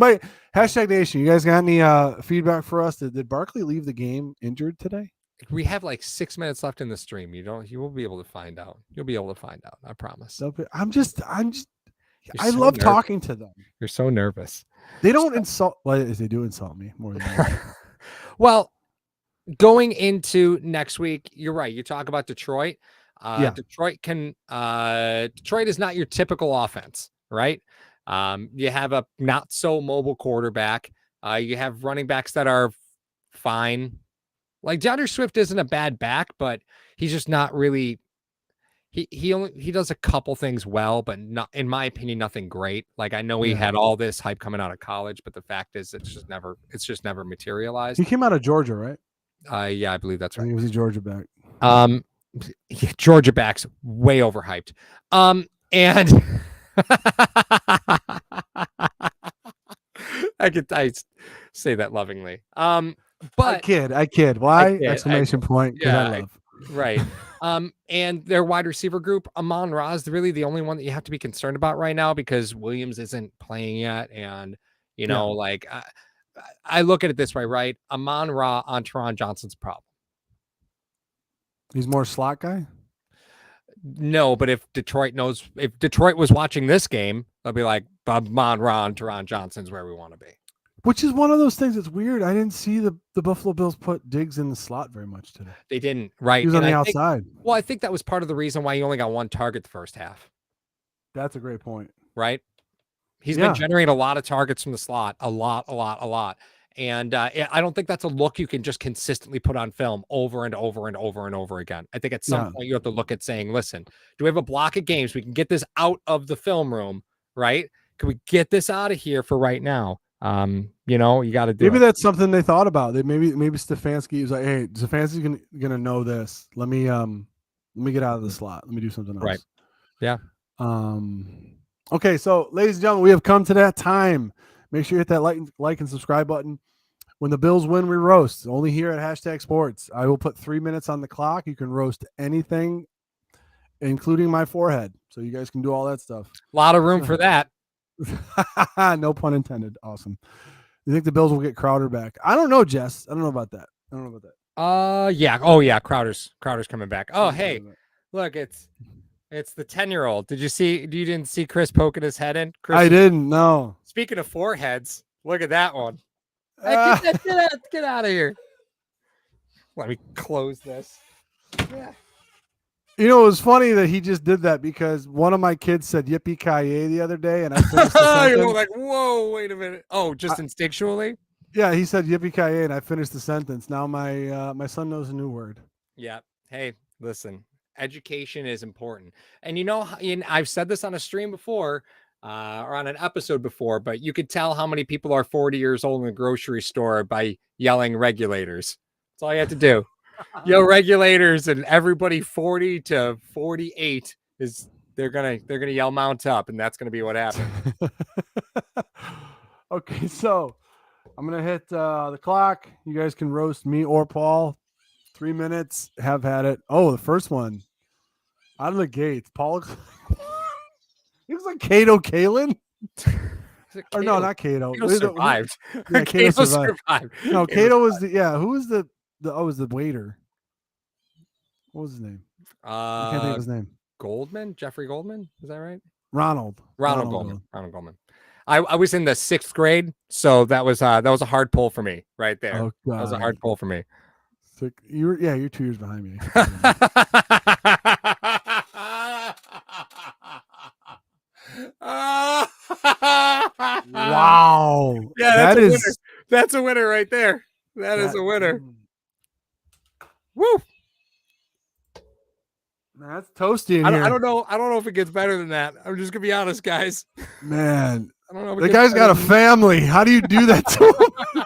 Hashtag Nation, you guys got any feedback for us? Did Barkley leave the game injured today? We have like 6 minutes left in the stream. You will be able to find out. You'll be able to find out. I promise. I love talking to them. You're so nervous. They don't insult. Well, they do insult me more than that. Well, going into next week, you're right. You talk about Detroit. Detroit is not your typical offense, right? You have a not so mobile quarterback. You have running backs that are fine. Like DeAndre Swift isn't a bad back, but he's just not really. He does a couple things well, but not, in my opinion, nothing great. Like I know he had all this hype coming out of college, but the fact is, it's just never materialized. He came out of Georgia, right? Yeah, I believe that's I think right. it was a Georgia back. Georgia backs way overhyped. And I say that lovingly. But I kid. I Why? kid. Exclamation point, because I Yeah, love. right. And their wide receiver group, Amon Ra is really the only one that you have to be concerned about right now because Williams isn't playing yet. And, like I look at it this way, right? Amon Ra on Teron Johnson's problem. He's more slot guy? No, but if Detroit was watching this game, they'll be like, Amon Ra and Teron Johnson's where we want to be. Which is one of those things that's weird. I didn't see the Buffalo Bills put Diggs in the slot very much today. They didn't, right? He was on the outside. I think that was part of the reason why he only got one target the first half. That's a great point. Right? He's been generating a lot of targets from the slot. A lot. And I don't think that's a look you can just consistently put on film over and over and over and over again. I think at some point you have to look at saying, listen, do we have a block of games? We can get this out of the film room, right? Can we get this out of here for right now? You got to do maybe it. That's something they thought about. Maybe Stefanski was like, hey, Stefanski's gonna know this. Let me get out of the slot. Let me do something else. Right. Yeah. Okay, so ladies and gentlemen, we have come to that time. Make sure you hit that like and subscribe button. When the Bills win, we roast. Only here at Hashtag Sports. I will put 3 minutes on the clock. You can roast anything, including my forehead. So you guys can do all that stuff. A lot of room for that. No pun intended. Awesome. You think the Bills will get Crowder back? I don't know, Jess. I don't know about that. Yeah. Oh, yeah. Crowder's coming back. Oh, hey, look, it's the 10-year-old. You didn't see Chris poking his head in? I didn't. No. Speaking of foreheads, look at that one. Get out of here. Let me close this. Yeah. It was funny that he just did that because one of my kids said yippee-ki-yay the other day, and I finished the sentence. You're like, whoa, wait a minute. Oh, just instinctually? Yeah, he said yippee-ki-yay, and I finished the sentence. Now my son knows a new word. Yeah. Hey, listen, education is important. And I've said this on a stream before, or on an episode before, but you could tell how many people are 40 years old in the grocery store by yelling regulators. That's all you have to do. Yo, regulators, and everybody 40 to 48 they're gonna yell mount up, and that's gonna be what happens. Okay, so I'm gonna hit the clock. You guys can roast me or Paul. 3 minutes. Have at it. Oh, the first one out of the gates. Paul he was like Cato Kalin. Or no, not Cato. Cato survived. Yeah, Cato survived. No, Cato was who was the waiter? What was his name? I can't think of his name. Goldman? Jeffrey Goldman? Is that right? Ronald Goldman. Ronald Goldman. I was in the 6th grade, so that was a hard pull for me right there. Oh, God. That was a hard pull for me. You're 2 years behind me. Wow. Yeah, that's a winner right there. That is a winner. Woo. Man, that's toasty in here. I don't know if it gets better than that. I'm just gonna be honest, guys. Man, I don't know. The guy's got a family. How do you do that to him?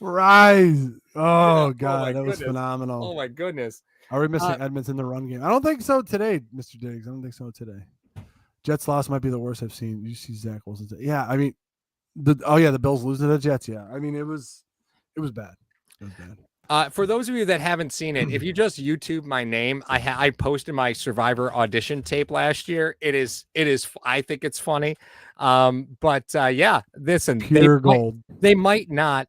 Rise. Oh, God, that was phenomenal. Oh, my goodness. Are we missing Edmonds in the run game? I don't think so today, Mr. Diggs. I don't think so today. Jets loss might be the worst I've seen. You see Zach Wilson. Yeah, I mean, the Bills losing to the Jets. Yeah, I mean, it was bad. It was bad. For those of you that haven't seen it, if you just YouTube my name, I posted my Survivor audition tape last year. It is. I think it's funny. But yeah, listen, pure gold. They might not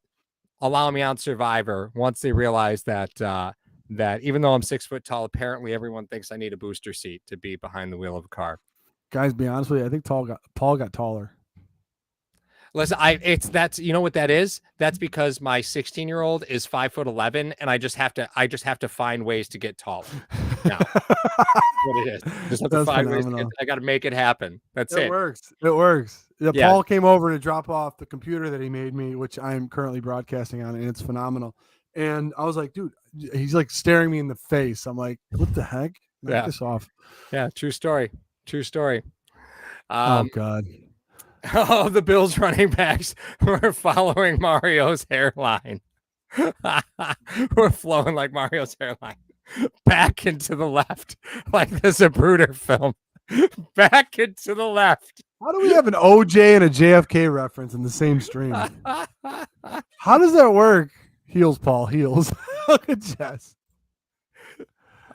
allow me on Survivor once they realize that even though I'm 6 foot tall, apparently everyone thinks I need a booster seat to be behind the wheel of a car. Guys, be honest with you, I think Paul got taller. Listen, you know what that is? That's because my 16-year-old is 5'11", and I just have to find ways to get taller. Now, what it is. Just have to find ways I got to make it happen. That's it. It works. Yeah, Paul came over to drop off the computer that he made me, which I'm currently broadcasting on, and it's phenomenal. And I was like, dude, he's like staring me in the face. I'm like, what the heck? Knock this off. Yeah, true story. Oh, God. Oh, the Bills running backs were following Mario's hairline. We're flowing like Mario's hairline. Back into the left, like this Zapruder film. Back into the left. How do we have an OJ and a JFK reference in the same stream? How does that work? Heels, Paul. Heels. Look at Jess.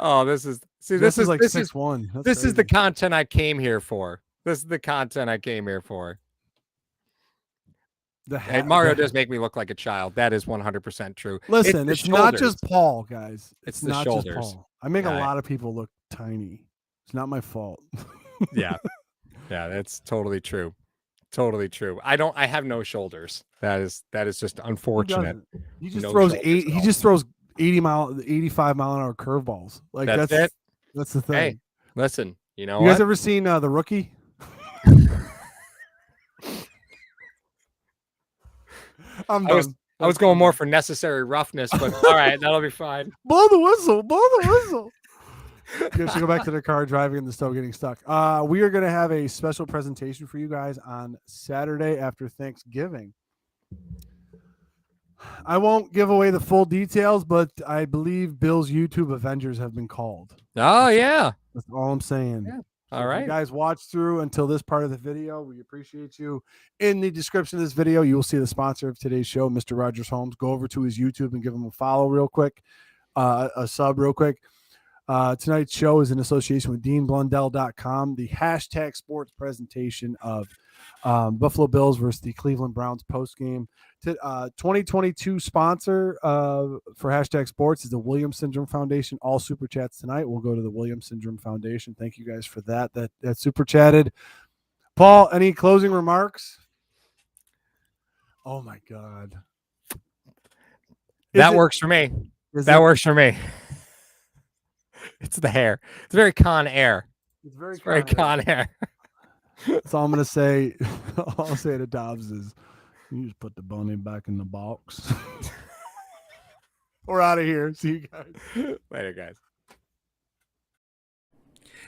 Oh, this is like this 6'1". This is the content I came here for. This is the content I came here for. Hey, Mario does make me look like a child. That is 100% true. Listen, it's not just Paul, guys. It's the not shoulders. just Paul. I make a lot of people look tiny. It's not my fault. Yeah. Yeah, that's totally true. Totally true. I have no shoulders. That is just unfortunate. He just throws 85 mile an hour curveballs. Like that's it. That's the thing. Hey, listen, you know, you guys ever seen The Rookie? I was going more for necessary roughness, but all right, that'll be fine. Blow the whistle. Blow the whistle. You guys should go back to the car driving and the stove getting stuck. We are going to have a special presentation for you guys on Saturday after Thanksgiving. I won't give away the full details, but I believe Bill's YouTube Avengers have been called. Oh, yeah. That's all I'm saying. Yeah. All right. If you guys watch through until this part of the video. We appreciate you. In the description of this video, you will see the sponsor of today's show, Mr. Rogers Homes. Go over to his YouTube and give him a follow real quick, a sub real quick. Tonight's show is in association with DeanBlundell.com, the hashtag sports presentation of Buffalo Bills versus the Cleveland Browns postgame. 2022 sponsor for hashtag sports is the Williams Syndrome Foundation. All super chats tonight will go to the Williams Syndrome Foundation. Thank you guys for that. That super chatted. Paul, any closing remarks? Oh my God. That works for me. That works for me. It's the hair. It's very Con Air. It's very Con Air. That's all I'm gonna say. All I'll say to Dobbs is, you just put the bunny back in the box. We're out of here. See you guys later, guys.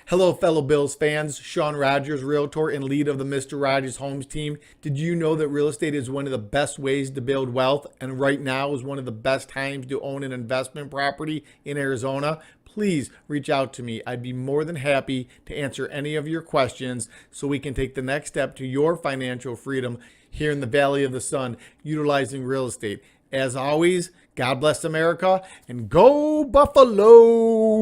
Hello, fellow Bills fans. Sean Rogers, Realtor and lead of the Mr. Rogers Homes team. Did you know that real estate is one of the best ways to build wealth, and right now is one of the best times to own an investment property in Arizona? Please reach out to me. I'd be more than happy to answer any of your questions so we can take the next step to your financial freedom here in the Valley of the Sun, utilizing real estate. As always, God bless America and go Buffalo!